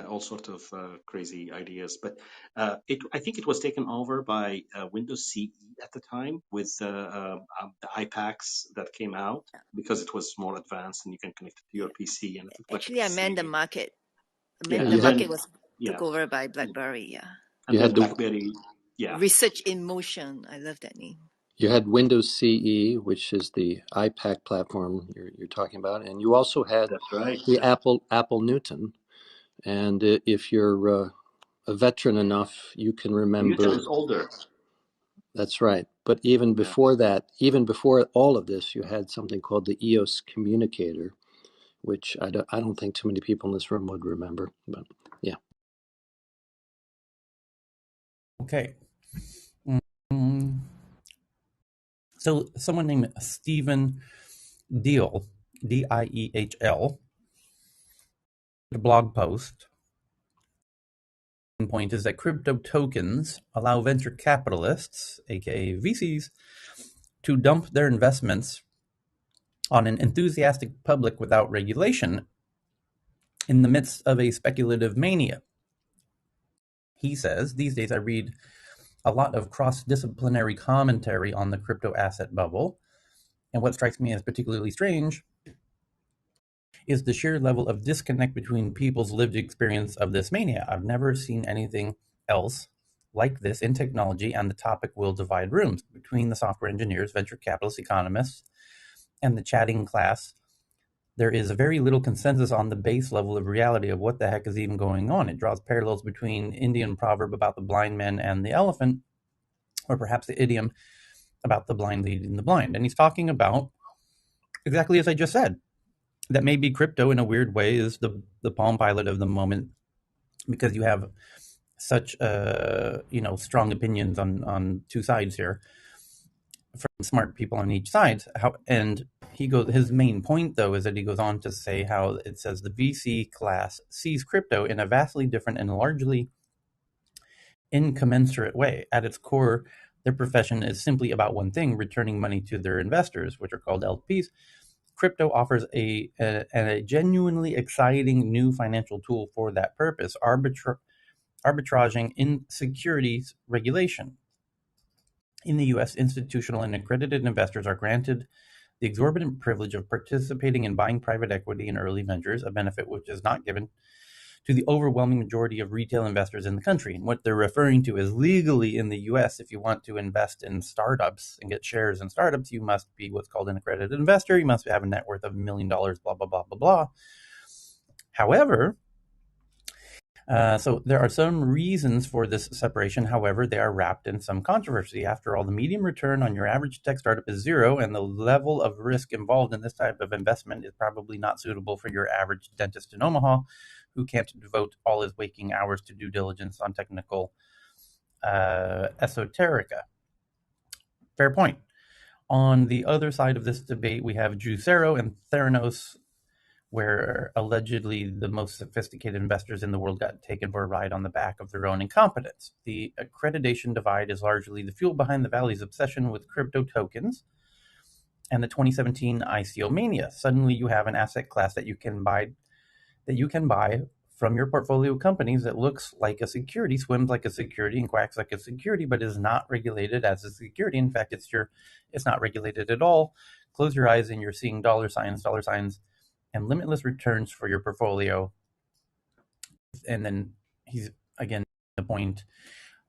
Speaker 9: all sorts of crazy ideas. But I think it was taken over by Windows CE at the time with the iPacs that came out because it was more advanced and you can connect it to your PC and it looked like a
Speaker 4: Actually, I meant the
Speaker 9: PC.
Speaker 4: market.
Speaker 9: Yeah,
Speaker 4: The
Speaker 9: and
Speaker 4: market
Speaker 9: then
Speaker 4: was
Speaker 9: yeah,
Speaker 4: took over by BlackBerry. Yeah.
Speaker 9: and
Speaker 10: You
Speaker 9: then
Speaker 10: had the
Speaker 9: BlackBerry. Yeah,
Speaker 4: Research in motion. I love that name.
Speaker 10: you had Windows CE, which is the iPac platform you're talking about, and you also had
Speaker 9: that's right.
Speaker 10: the Apple Newton. And if you're a veteran enough, you can
Speaker 9: Newton
Speaker 10: remember.
Speaker 9: is older.
Speaker 10: That's right. But even
Speaker 9: Yeah.
Speaker 10: before that, even before all of this, you had something called the Eos Communicator, which I don't think too many people in this room would remember. But yeah.
Speaker 2: Okay. Mm, So someone named Stephen Deal, Diehl, a blog post. The point is that crypto tokens allow venture capitalists, aka VCs, to dump their investments on an enthusiastic public without regulation in the midst of a speculative mania. He says, these days I read a lot of cross-disciplinary commentary on the crypto asset bubble, and what strikes me as particularly strange is the sheer level of disconnect between people's lived experience of this mania. I've never seen anything else like this in technology, and the topic will divide rooms between the software engineers, venture capitalists, economists, and the chatting class. There is very little consensus on the base level of reality of what the heck is even going on. It draws parallels between Indian proverb about the blind man and the elephant, or perhaps the idiom about the blind leading the blind. And he's talking about exactly as I just said, that maybe crypto in a weird way is the Palm Pilot of the moment, because you have such strong opinions on two sides here from smart people on each side. And his main point though is that he goes on to say how it says the VC class sees crypto in a vastly different and largely incommensurate way. At its core, their profession is simply about one thing: returning money to their investors, which are called LPs. Crypto offers a genuinely exciting new financial tool for that purpose: arbitraging in securities regulation. In the US, institutional and accredited investors are granted the exorbitant privilege of participating in buying private equity in early ventures, a benefit which is not given to the overwhelming majority of retail investors in the country. And what they're referring to is legally in the US, if you want to invest in startups and get shares in startups, you must be what's called an accredited investor. You must have a net worth of $1 million, blah, blah, blah, blah, blah. However, so there are some reasons for this separation. However, they are wrapped in some controversy. After all, the median return on your average tech startup is zero, and the level of risk involved in this type of investment is probably not suitable for your average dentist in Omaha, who can't devote all his waking hours to due diligence on technical esoterica. Fair point. On the other side of this debate, we have Juicero and Theranos, where allegedly the most sophisticated investors in the world got taken for a ride on the back of their own incompetence. The accreditation divide is largely the fuel behind the Valley's obsession with crypto tokens and the 2017 ICO mania. Suddenly you have an asset class that you can buy from your portfolio companies that looks like a security, swims like a security, and quacks like a security, but is not regulated as a security. In fact, it's not regulated at all. Close your eyes and you're seeing dollar signs, and limitless returns for your portfolio. And then he's again the point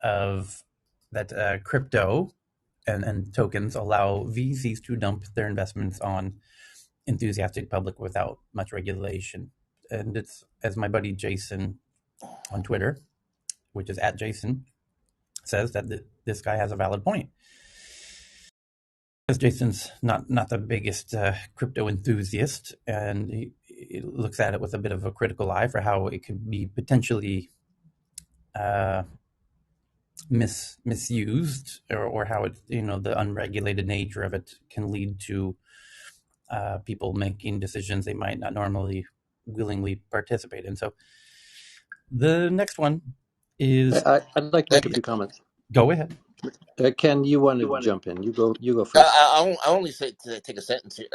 Speaker 2: of that crypto and tokens allow VCs to dump their investments on enthusiastic public without much regulation. And it's, as my buddy Jason on Twitter, which is at Jason, says, that this guy has a valid point. Because Jason's not the biggest crypto enthusiast, and he looks at it with a bit of a critical eye for how it could be potentially misused, or how it, the unregulated nature of it can lead to people making decisions they might not normally willingly participate in. So the next one is,
Speaker 10: I'd like to make a few comments.
Speaker 2: go ahead.
Speaker 10: Ken, you wanted to jump in. You go. You go
Speaker 5: I,
Speaker 10: first.
Speaker 5: I only say to take a sentence here,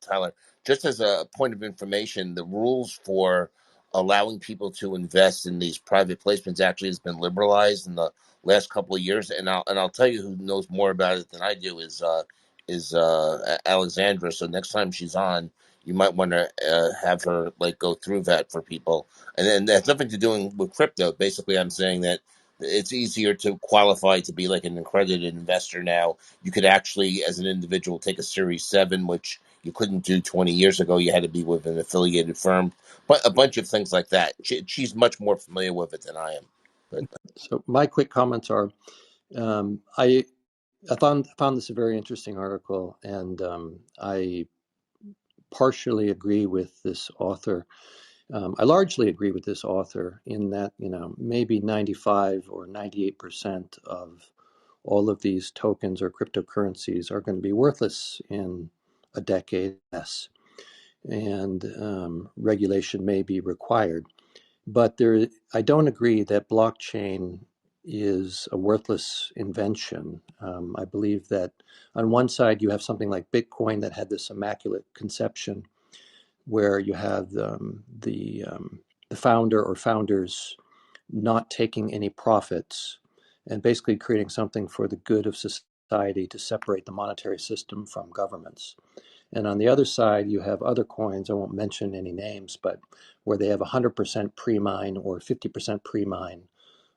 Speaker 5: Tyler. Just as a point of information, the rules for allowing people to invest in these private placements actually has been liberalized in the last couple of years. And I'll tell you who knows more about it than I do is Alexandra. So next time she's on, you might want to have her like go through that for people. And then that's nothing to do with crypto. Basically, I'm saying that it's easier to qualify to be like an accredited investor now. You could actually, as an individual, take a Series 7, which you couldn't do 20 years ago. You had to be with an affiliated firm, but a bunch of things like that. She's much more familiar with it than I am. But
Speaker 10: So my quick comments are: I found this a very interesting article, and I partially agree with this author. I largely agree with this author in that, maybe 95 or 98% of all of these tokens or cryptocurrencies are going to be worthless in a decade less, and regulation may be required. But I don't agree that blockchain is a worthless invention. I believe that on one side you have something like Bitcoin that had this immaculate conception, where you have the founder or founders not taking any profits and basically creating something for the good of society to separate the monetary system from governments. And on the other side, you have other coins, I won't mention any names, but where they have 100% pre-mine or 50% pre-mine,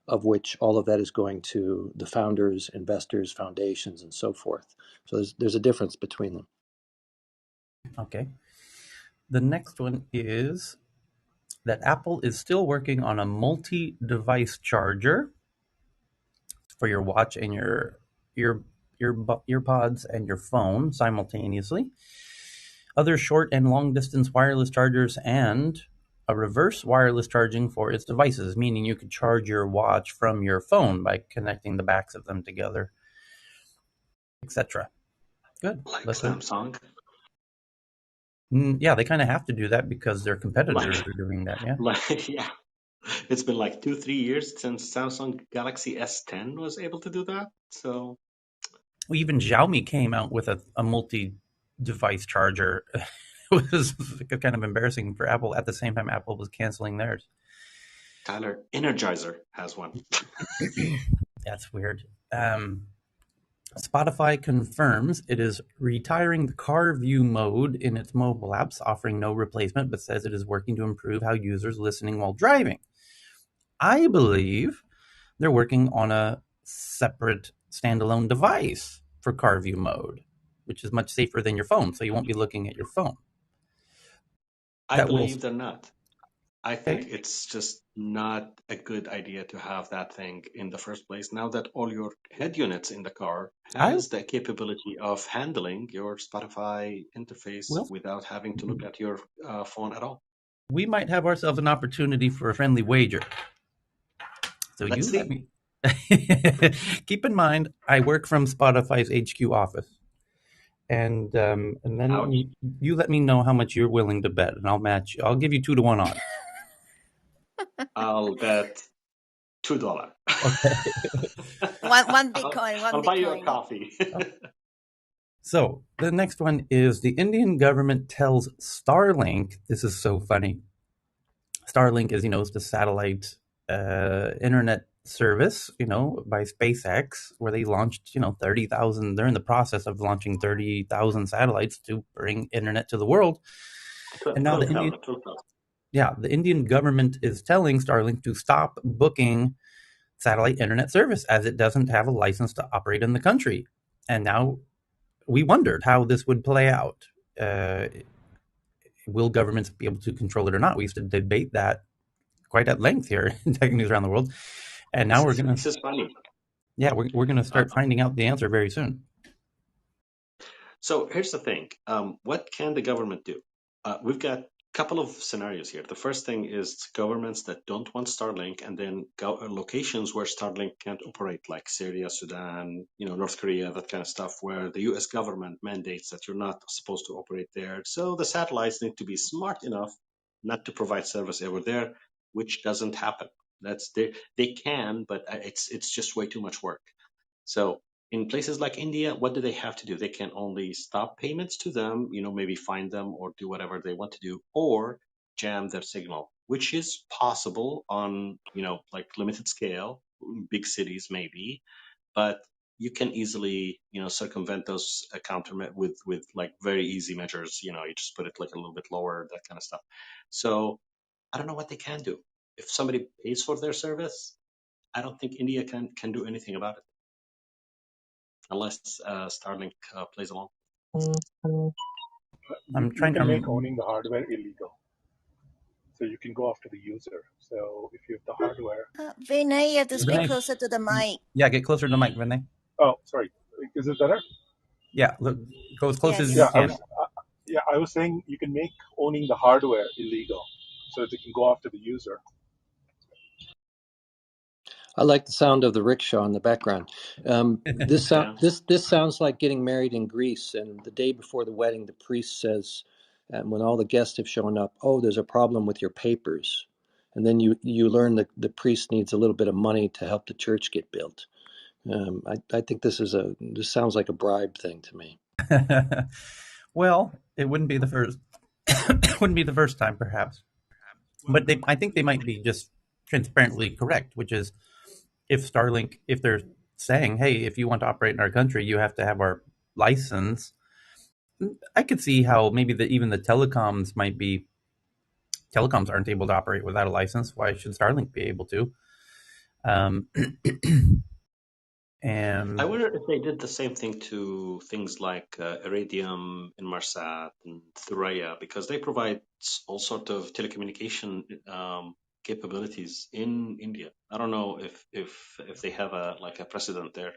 Speaker 10: of which all of that is going to the founders, investors, foundations, and so forth. So there's a difference between them.
Speaker 2: Okay. The next one is that Apple is still working on a multi-device charger for your watch and your earpods and your phone simultaneously. Other short and long distance wireless chargers, and a reverse wireless charging for its devices, meaning you could charge your watch from your phone by connecting the backs of them together, etc. Good.
Speaker 9: Like
Speaker 2: Let's hope.
Speaker 9: Samsung.
Speaker 2: Yeah, they kind of have to do that because their competitors
Speaker 9: Like,
Speaker 2: are doing that. Yeah.
Speaker 9: yeah. It's been like 2-3 years since Samsung Galaxy S10 was able to do that. So
Speaker 2: Well, even Xiaomi came out with a multi-device charger. It was kind of embarrassing for Apple. At the same time, Apple was canceling theirs.
Speaker 9: Tyler, Energizer has one.
Speaker 2: That's weird. Spotify confirms it is retiring the car view mode in its mobile apps, offering no replacement, but says it is working to improve how users listening while driving. I believe they're working on a separate standalone device for car view mode, which is much safer than your phone, so you won't be looking at your phone.
Speaker 9: I
Speaker 2: That will.
Speaker 9: believe they're not. I think
Speaker 2: Okay.
Speaker 9: it's just not a good idea to have that thing in the first place. Now that all your head units in the car has the capability of handling your Spotify interface
Speaker 2: Well,
Speaker 9: without having to look at your phone at all.
Speaker 2: we might have ourselves an opportunity for a friendly wager. So
Speaker 9: Let's
Speaker 2: you let
Speaker 9: see.
Speaker 2: me keep in mind, I work from Spotify's HQ office, and then
Speaker 9: Ouch.
Speaker 2: you let me know how much you're willing to bet, and I'll match. I'll give you 2-to-1 odds.
Speaker 9: I'll bet $2.
Speaker 2: Okay.
Speaker 4: One Bitcoin, one
Speaker 9: I'll buy you a
Speaker 4: Bitcoin.
Speaker 9: coffee.
Speaker 2: So the next one is the Indian government tells Starlink. This is so funny. Starlink is, is the satellite internet service, by SpaceX, where they launched, 30,000. They're in the process of launching 30,000 satellites to bring internet to the world. And now
Speaker 9: 12,000.
Speaker 2: the Indian government is telling Starlink to stop booking satellite internet service as it doesn't have a license to operate in the country. And now we wondered how this would play out. Will governments be able to control it or not? We used to debate that quite at length here in Tech News Around the World. And now we're going
Speaker 9: This is funny.
Speaker 2: Yeah, we're going to start finding out the answer very soon.
Speaker 9: So here's the thing. What can the government do? We've got a couple of scenarios here. The first thing is governments that don't want Starlink, and then locations where Starlink can't operate, like Syria, Sudan, North Korea, that kind of stuff, where the U.S. government mandates that you're not supposed to operate there. So the satellites need to be smart enough not to provide service over there, which doesn't happen. They can, but it's just way too much work. So in places like India, what do they have to do? They can only stop payments to them, maybe fine them or do whatever they want to do, or jam their signal, which is possible on, like limited scale, big cities maybe, but you can easily, circumvent those countermeasures with like very easy measures. You just put it like a little bit lower, that kind of stuff. So I don't know what they can do. If somebody pays for their service, I don't think India can do anything about it unless Starlink plays along.
Speaker 2: I'm
Speaker 11: You
Speaker 2: trying
Speaker 11: can make
Speaker 2: to.
Speaker 11: owning the hardware illegal. So you can go after the user. So if you have the hardware.
Speaker 4: Vinay, you have to speak
Speaker 2: Vinay,
Speaker 4: closer to the mic.
Speaker 2: yeah, get closer to the mic, Vinay.
Speaker 11: Oh, sorry. Is it better?
Speaker 2: Yeah, look, go as close as
Speaker 4: Yes,
Speaker 2: you
Speaker 11: Yeah,
Speaker 4: yes.
Speaker 2: can.
Speaker 11: I was saying you can make owning the hardware illegal, so that they can go after the user.
Speaker 10: I like the sound of the rickshaw in the background.
Speaker 9: Yeah.
Speaker 10: This sounds like getting married in Greece, and the day before the wedding, the priest says, when all the guests have shown up, "Oh, there's a problem with your papers," and then you learn that the priest needs a little bit of money to help the church get built. I think this sounds like a bribe thing to me.
Speaker 2: Well, it wouldn't be the first. Wouldn't be the first time, perhaps. But I think they might be just transparently correct, which is if Starlink, if they're saying, "Hey, if you want to operate in our country, you have to have our license." I could see how maybe even the telecoms aren't able to operate without a license. Why should Starlink be able to? Um,
Speaker 9: I
Speaker 2: and
Speaker 9: wonder if they did the same thing to things like Iridium, Inmarsat, and Thuraya, because they provide all sort of telecommunication capabilities in India. I don't know if they have a precedent there.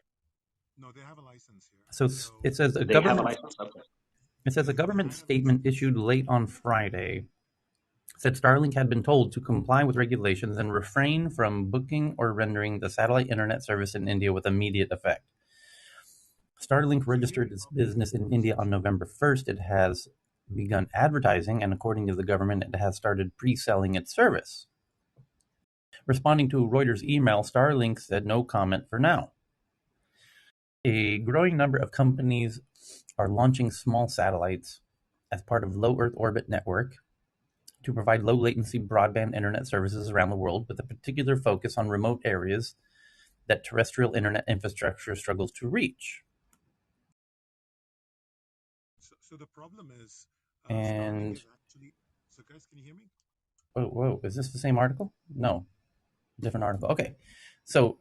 Speaker 2: so it says a
Speaker 9: They have a
Speaker 2: government.
Speaker 9: license. Okay.
Speaker 2: It says a government statement issued late on Friday said Starlink had been told to comply with regulations and refrain from booking or rendering the satellite internet service in India with immediate effect. Starlink registered its business in India on November 1st. It has begun advertising, and according to the government, it has started pre-selling its service. Responding to a Reuters email, Starlink said no comment for now. A growing number of companies are launching small satellites as part of low Earth orbit network to provide low latency broadband internet services around the world, with a particular focus on remote areas that terrestrial internet infrastructure struggles to reach. And whoa, is this the same article? No, different article. Okay, so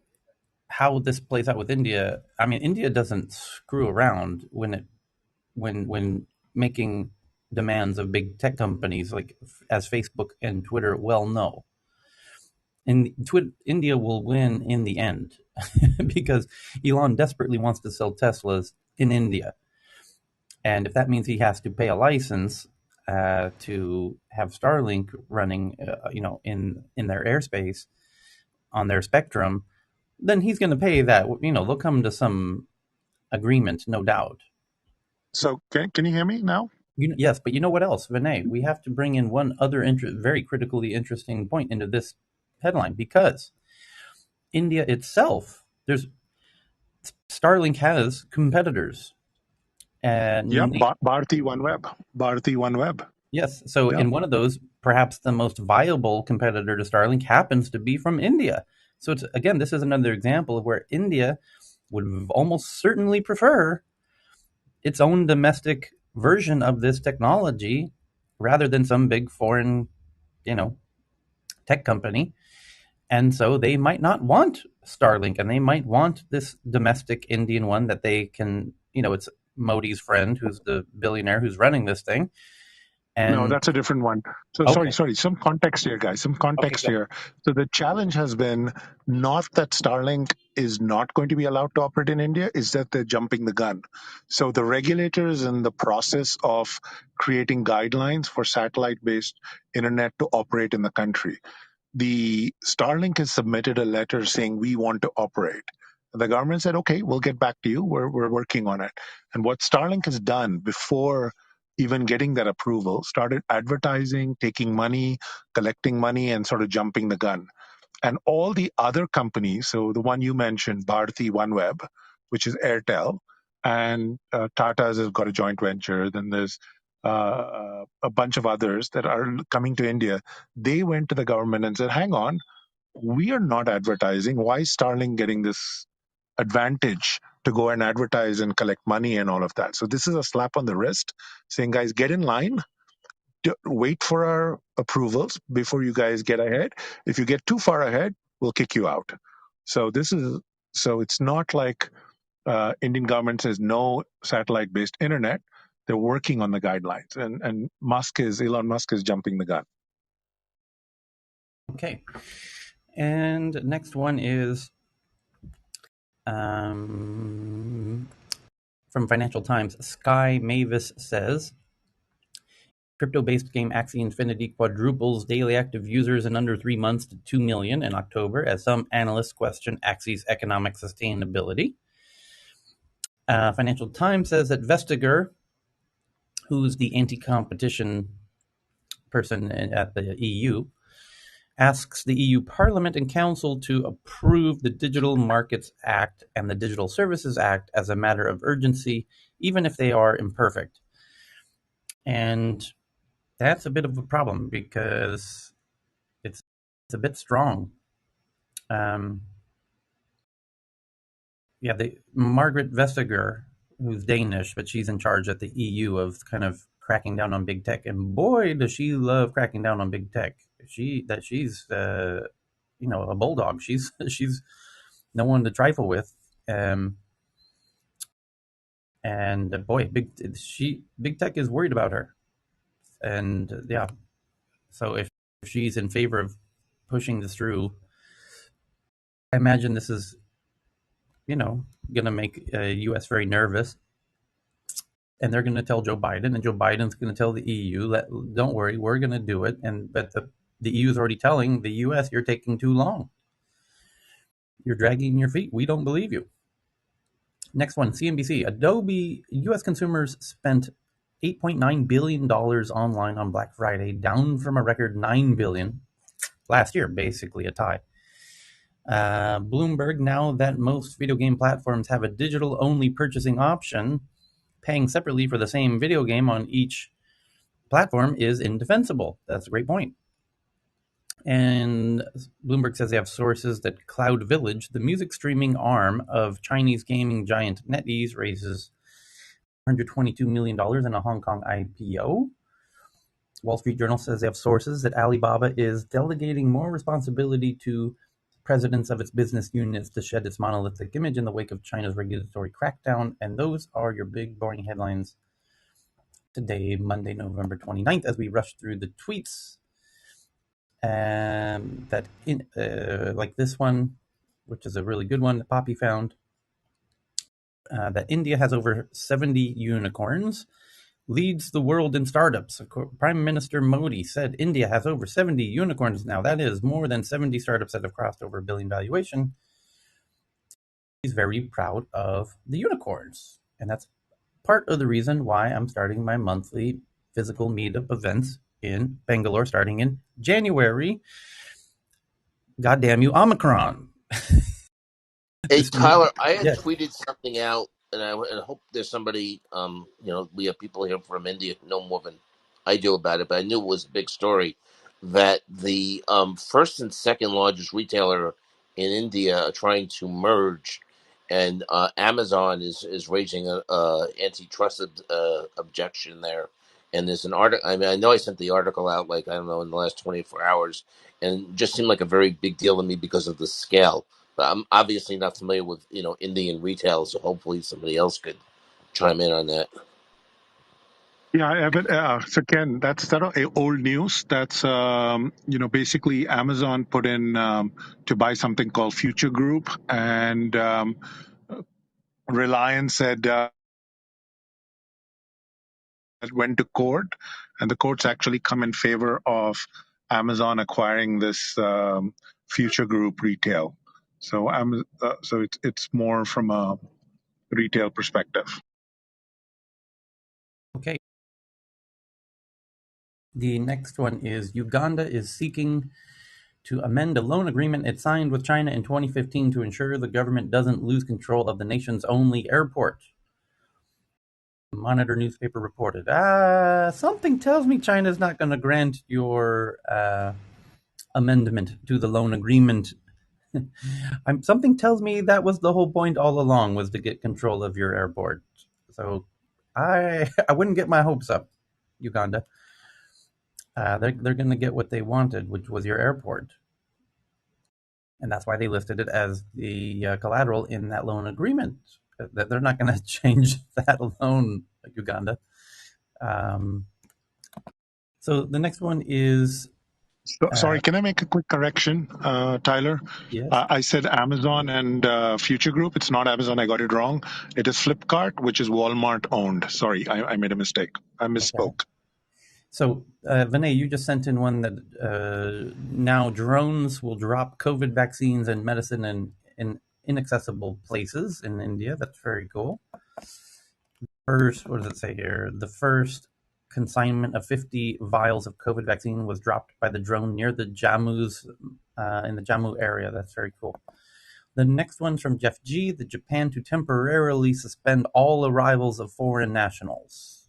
Speaker 2: how this plays out with India? I mean, India doesn't screw around when making demands of big tech companies, like as Facebook and Twitter well know. And India will win in the end because Elon desperately wants to sell Teslas in India. And if that means he has to pay a license to have Starlink running, in their airspace on their spectrum, then he's going to pay that. They'll come to some agreement, no doubt.
Speaker 11: So can you hear me now?
Speaker 2: Yes, but you know what else, Vinay? We have to bring in one other very critically interesting point into this headline, because India itself, Starlink has competitors.
Speaker 11: Yep,
Speaker 2: And
Speaker 11: Bharti OneWeb. Bharti OneWeb.
Speaker 2: yes, so
Speaker 11: Yeah.
Speaker 2: in one of those, perhaps the most viable competitor to Starlink happens to be from India. So this is another example of where India would almost certainly prefer its own domestic version of this technology rather than some big foreign, tech company. And so they might not want Starlink, and they might want this domestic Indian one that they can, it's Modi's friend, who's the billionaire who's running this thing.
Speaker 11: No,
Speaker 2: And
Speaker 11: that's a different one. So
Speaker 2: okay,
Speaker 11: sorry. Some context here, guys. Some context here. So the challenge has been not that Starlink is not going to be allowed to operate in India, is that they're jumping the gun. So the regulators in the process of creating guidelines for satellite-based internet to operate in the country. The Starlink has submitted a letter saying we want to operate. The government said, okay, we'll get back to you. We're working on it. And what Starlink has done before even getting that approval, started advertising, taking money, collecting money, and sort of jumping the gun. And all the other companies, so the one you mentioned, Bharti OneWeb, which is Airtel, and Tata's has got a joint venture. Then there's a bunch of others that are coming to India. They went to the government and said, hang on, we are not advertising. Why is Starlink getting this advantage to go and advertise and collect money and all of that? So this is a slap on the wrist saying, guys, get in line, wait for our approvals before you guys get ahead. If you get too far ahead, we'll kick you out. So it's not like Indian government says no satellite based internet. They're working on the guidelines, and Elon Musk is jumping the gun.
Speaker 2: Okay. And next one is from Financial Times. Sky Mavis says, crypto-based game Axie Infinity quadruples daily active users in under 3 months to 2 million in October, as some analysts question Axie's economic sustainability. Financial Times says that Vestager, who's the anti-competition person at the EU, asks the EU Parliament and Council to approve the Digital Markets Act and the Digital Services Act as a matter of urgency, even if they are imperfect. And that's a bit of a problem because it's a bit strong. Margaret Vestager, who's Danish, but she's in charge at the EU of kind of cracking down on big tech, and boy, does she love cracking down on big tech. She's a bulldog. She's no one to trifle with. And boy, big tech is worried about her. And so if she's in favor of pushing this through, I imagine this is, going to make U.S. very nervous. And they're going to tell Joe Biden, and Joe Biden's going to tell the EU that, don't worry, we're going to do it. But the EU is already telling the U.S., you're taking too long. You're dragging your feet. We don't believe you. Next one, CNBC. Adobe U.S. consumers spent $8.9 billion online on Black Friday, down from a record $9 billion last year, basically a tie. Bloomberg, now that most video game platforms have a digital-only purchasing option, paying separately for the same video game on each platform is indefensible. That's a great point. And Bloomberg says they have sources that Cloud Village, the music streaming arm of Chinese gaming giant NetEase, raises $122 million in a Hong Kong IPO. Wall Street Journal says they have sources that Alibaba is delegating more responsibility to presidents of its business units to shed its monolithic image in the wake of China's regulatory crackdown. And those are your big, boring headlines today, Monday, November 29th, as we rush through the tweets. Like this one, which is a really good one that Poppy found, that India has over 70 unicorns, leads the world in startups. Prime Minister Modi said India has over 70 unicorns now. That is more than 70 startups that have crossed over $1 billion valuation. He's very proud of the unicorns. And that's part of the reason why I'm starting my monthly physical meetup events in Bangalore starting in January. Goddamn you, Omicron.
Speaker 5: Hey, Tyler, I had
Speaker 2: Yes.
Speaker 5: tweeted something out, and I hope there's somebody, we have people here from India who know more than I do about it, but I knew it was a big story that the first and second largest retailer in India are trying to merge, and Amazon is raising a antitrust objection there. And there's an article. I mean, I know I sent the article out, like, I don't know, in the last 24 hours, and it just seemed like a very big deal to me because of the scale. But I'm obviously not familiar with Indian retail, so hopefully somebody else could chime in on that.
Speaker 11: Yeah, but so Ken, that's old news. That's basically Amazon put in to buy something called Future Group, and Reliance said went to court, and the courts actually come in favor of Amazon acquiring this Future Group retail. So it's more from a retail perspective.
Speaker 2: Okay. The next one is Uganda is seeking to amend a loan agreement it signed with China in 2015 to ensure the government doesn't lose control of the nation's only airport. Monitor newspaper reported. Something tells me China's not going to grant your amendment to the loan agreement. Something tells me that was the whole point all along, was to get control of your airport. So I wouldn't get my hopes up, Uganda. They're going to get what they wanted, which was your airport. And that's why they listed it as the collateral in that loan agreement. That they're not going to change that loan, Uganda. So the next one is...
Speaker 11: Sorry, can I make a quick correction, Tyler?
Speaker 2: Yes.
Speaker 11: I said Amazon and Future Group. It's not Amazon. I got it wrong. It is Flipkart, which is Walmart owned. Sorry, I made a mistake. I
Speaker 2: Okay.
Speaker 11: misspoke.
Speaker 2: So, Vinay, you just sent in one that now drones will drop COVID vaccines and medicine in inaccessible places in India. That's very cool. First, what does it say here? The first consignment of 50 vials of COVID vaccine was dropped by the drone near the Jammus, in the Jammu area. That's very cool. The next one's from Jeff G. The Japan to temporarily suspend all arrivals of foreign nationals.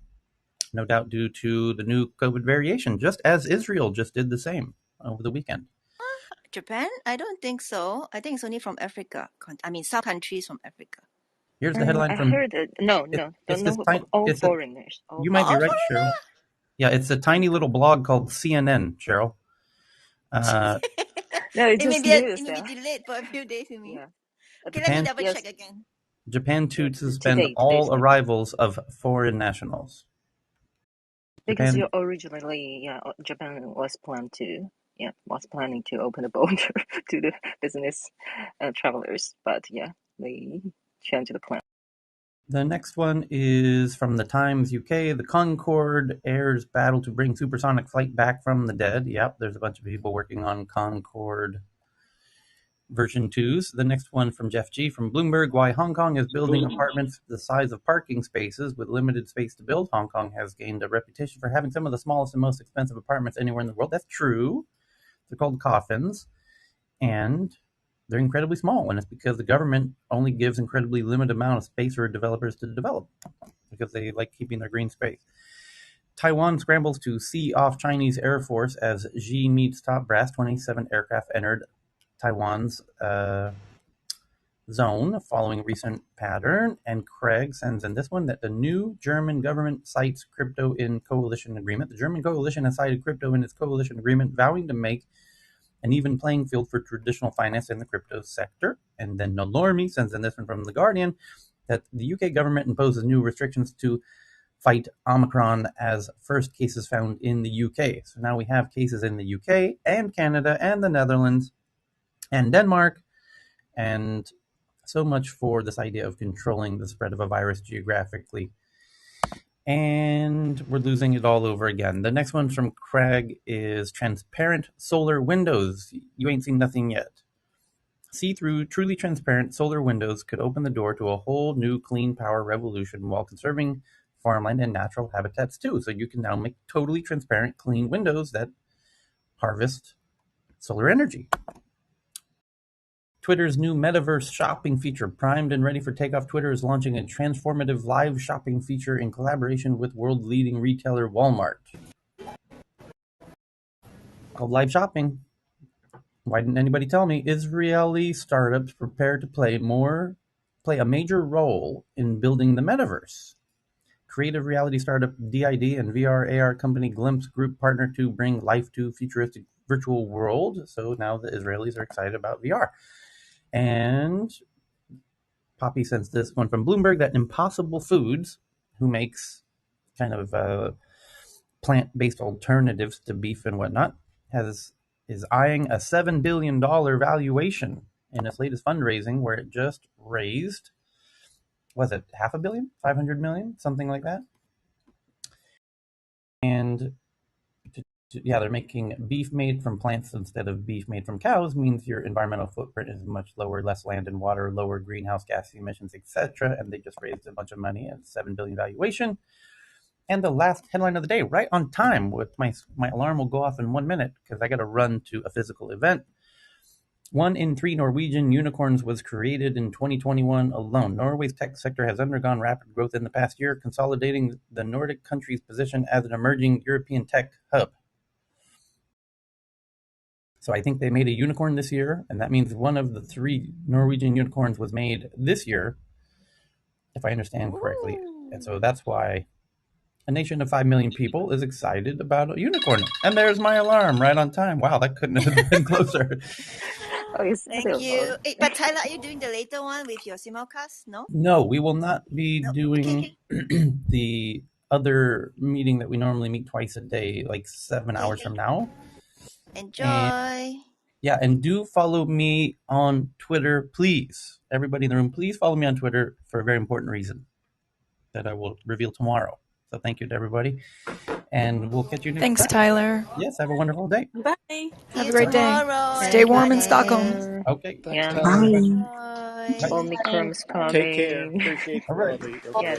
Speaker 2: No doubt due to the new COVID variation, just as Israel just did the same over the weekend.
Speaker 4: Japan? I don't think so. I think it's only from Africa. I mean, some countries from Africa.
Speaker 2: Here's the headline
Speaker 12: I
Speaker 2: from...
Speaker 12: heard it. No,
Speaker 2: It's this tiny...
Speaker 12: all foreigners.
Speaker 2: You might be right, Cheryl. Yeah, it's a tiny little blog called CNN, Cheryl.
Speaker 12: No, it's just news.
Speaker 4: It may be delayed for a few days, you mean?
Speaker 12: Yeah.
Speaker 4: Okay, let me double check again.
Speaker 2: Japan to suspend
Speaker 12: Today,
Speaker 2: all arrivals of foreign nationals.
Speaker 12: Because originally, Japan was planning to open the border to the business travelers, but they changed the plan.
Speaker 2: The next one is from the Times UK. The Concorde Air's battle to bring supersonic flight back from the dead. Yep, there's a bunch of people working on Concorde version 2s. The next one from Jeff G. from Bloomberg. Why Hong Kong is building apartments the size of parking spaces with limited space to build. Hong Kong has gained a reputation for having some of the smallest and most expensive apartments anywhere in the world. That's true. They're called coffins. And they're incredibly small, and it's because the government only gives incredibly limited amount of space for developers to develop because they like keeping their green space. Taiwan scrambles to see off Chinese Air Force as Xi meets top brass. 27 aircraft entered Taiwan's zone following recent pattern. And Craig sends in this one that the new German government cites crypto in coalition agreement. The German coalition has cited crypto in its coalition agreement, vowing to make an even playing field for traditional finance in the crypto sector. And then Nolormi sends in this one from The Guardian that the UK government imposes new restrictions to fight Omicron as first cases found in the UK. So now we have cases in the UK and Canada and the Netherlands and Denmark. And so much for this idea of controlling the spread of a virus geographically. And we're losing it all over again. The next one from Craig is transparent solar windows. You ain't seen nothing yet. See-through, truly transparent solar windows could open the door to a whole new clean power revolution while conserving farmland and natural habitats too. So you can now make totally transparent, clean windows that harvest solar energy. Twitter's new metaverse shopping feature, primed and ready for takeoff. Twitter is launching a transformative live shopping feature in collaboration with world-leading retailer Walmart. Called live shopping. Why didn't anybody tell me? Israeli startups prepare to play a major role in building the metaverse. Creative reality startup DID and VR AR company Glimpse Group partner to bring life to futuristic virtual world. So now the Israelis are excited about VR. And Poppy sends this one from Bloomberg that Impossible Foods, who makes kind of plant-based alternatives to beef and whatnot, is eyeing a $7 billion valuation in its latest fundraising, where it just raised, was it $500 million, 500 million, something like that? And they're making beef made from plants instead of beef made from cows, means your environmental footprint is much lower, less land and water, lower greenhouse gas emissions, etc. And they just raised a bunch of money at $7 billion valuation. And the last headline of the day, right on time, with my alarm will go off in 1 minute because I got to run to a physical event. 1 in 3 Norwegian unicorns was created in 2021 alone. Norway's tech sector has undergone rapid growth in the past year, consolidating the Nordic country's position as an emerging European tech hub. So I think they made a unicorn this year, and that means 1 of the 3 Norwegian unicorns was made this year, if I understand correctly. And so that's why a nation of 5 million people is excited about a unicorn. And there's my alarm right on time. Wow, that couldn't have been closer.
Speaker 12: Oh, is that
Speaker 4: Thank
Speaker 12: a
Speaker 4: you.
Speaker 12: lot?
Speaker 4: But Tyler, are you doing the later one with your simulcast? No?
Speaker 2: No, we will not be
Speaker 4: No.
Speaker 2: doing
Speaker 4: Okay.
Speaker 2: the other meeting that we normally meet twice a day, like 7 hours from now.
Speaker 4: Enjoy.
Speaker 2: And do follow me on Twitter, please. Everybody in the room, please follow me on Twitter for a very important reason that I will reveal tomorrow. So thank you to everybody, and we'll catch you next time.
Speaker 1: Thanks, Tyler.
Speaker 2: Yes, have a wonderful day.
Speaker 13: Bye.
Speaker 1: Have a great day.
Speaker 4: Tomorrow,
Speaker 1: Stay warm in
Speaker 4: everybody.
Speaker 1: Stockholm.
Speaker 2: Okay.
Speaker 3: Thanks,
Speaker 12: Yeah.
Speaker 3: Tyler.
Speaker 13: Bye.
Speaker 4: Bye.
Speaker 2: Bye.
Speaker 12: Omicron's
Speaker 6: Take care.
Speaker 12: coming.
Speaker 6: Appreciate
Speaker 2: All
Speaker 6: for
Speaker 2: right.
Speaker 6: all the
Speaker 12: Yeah,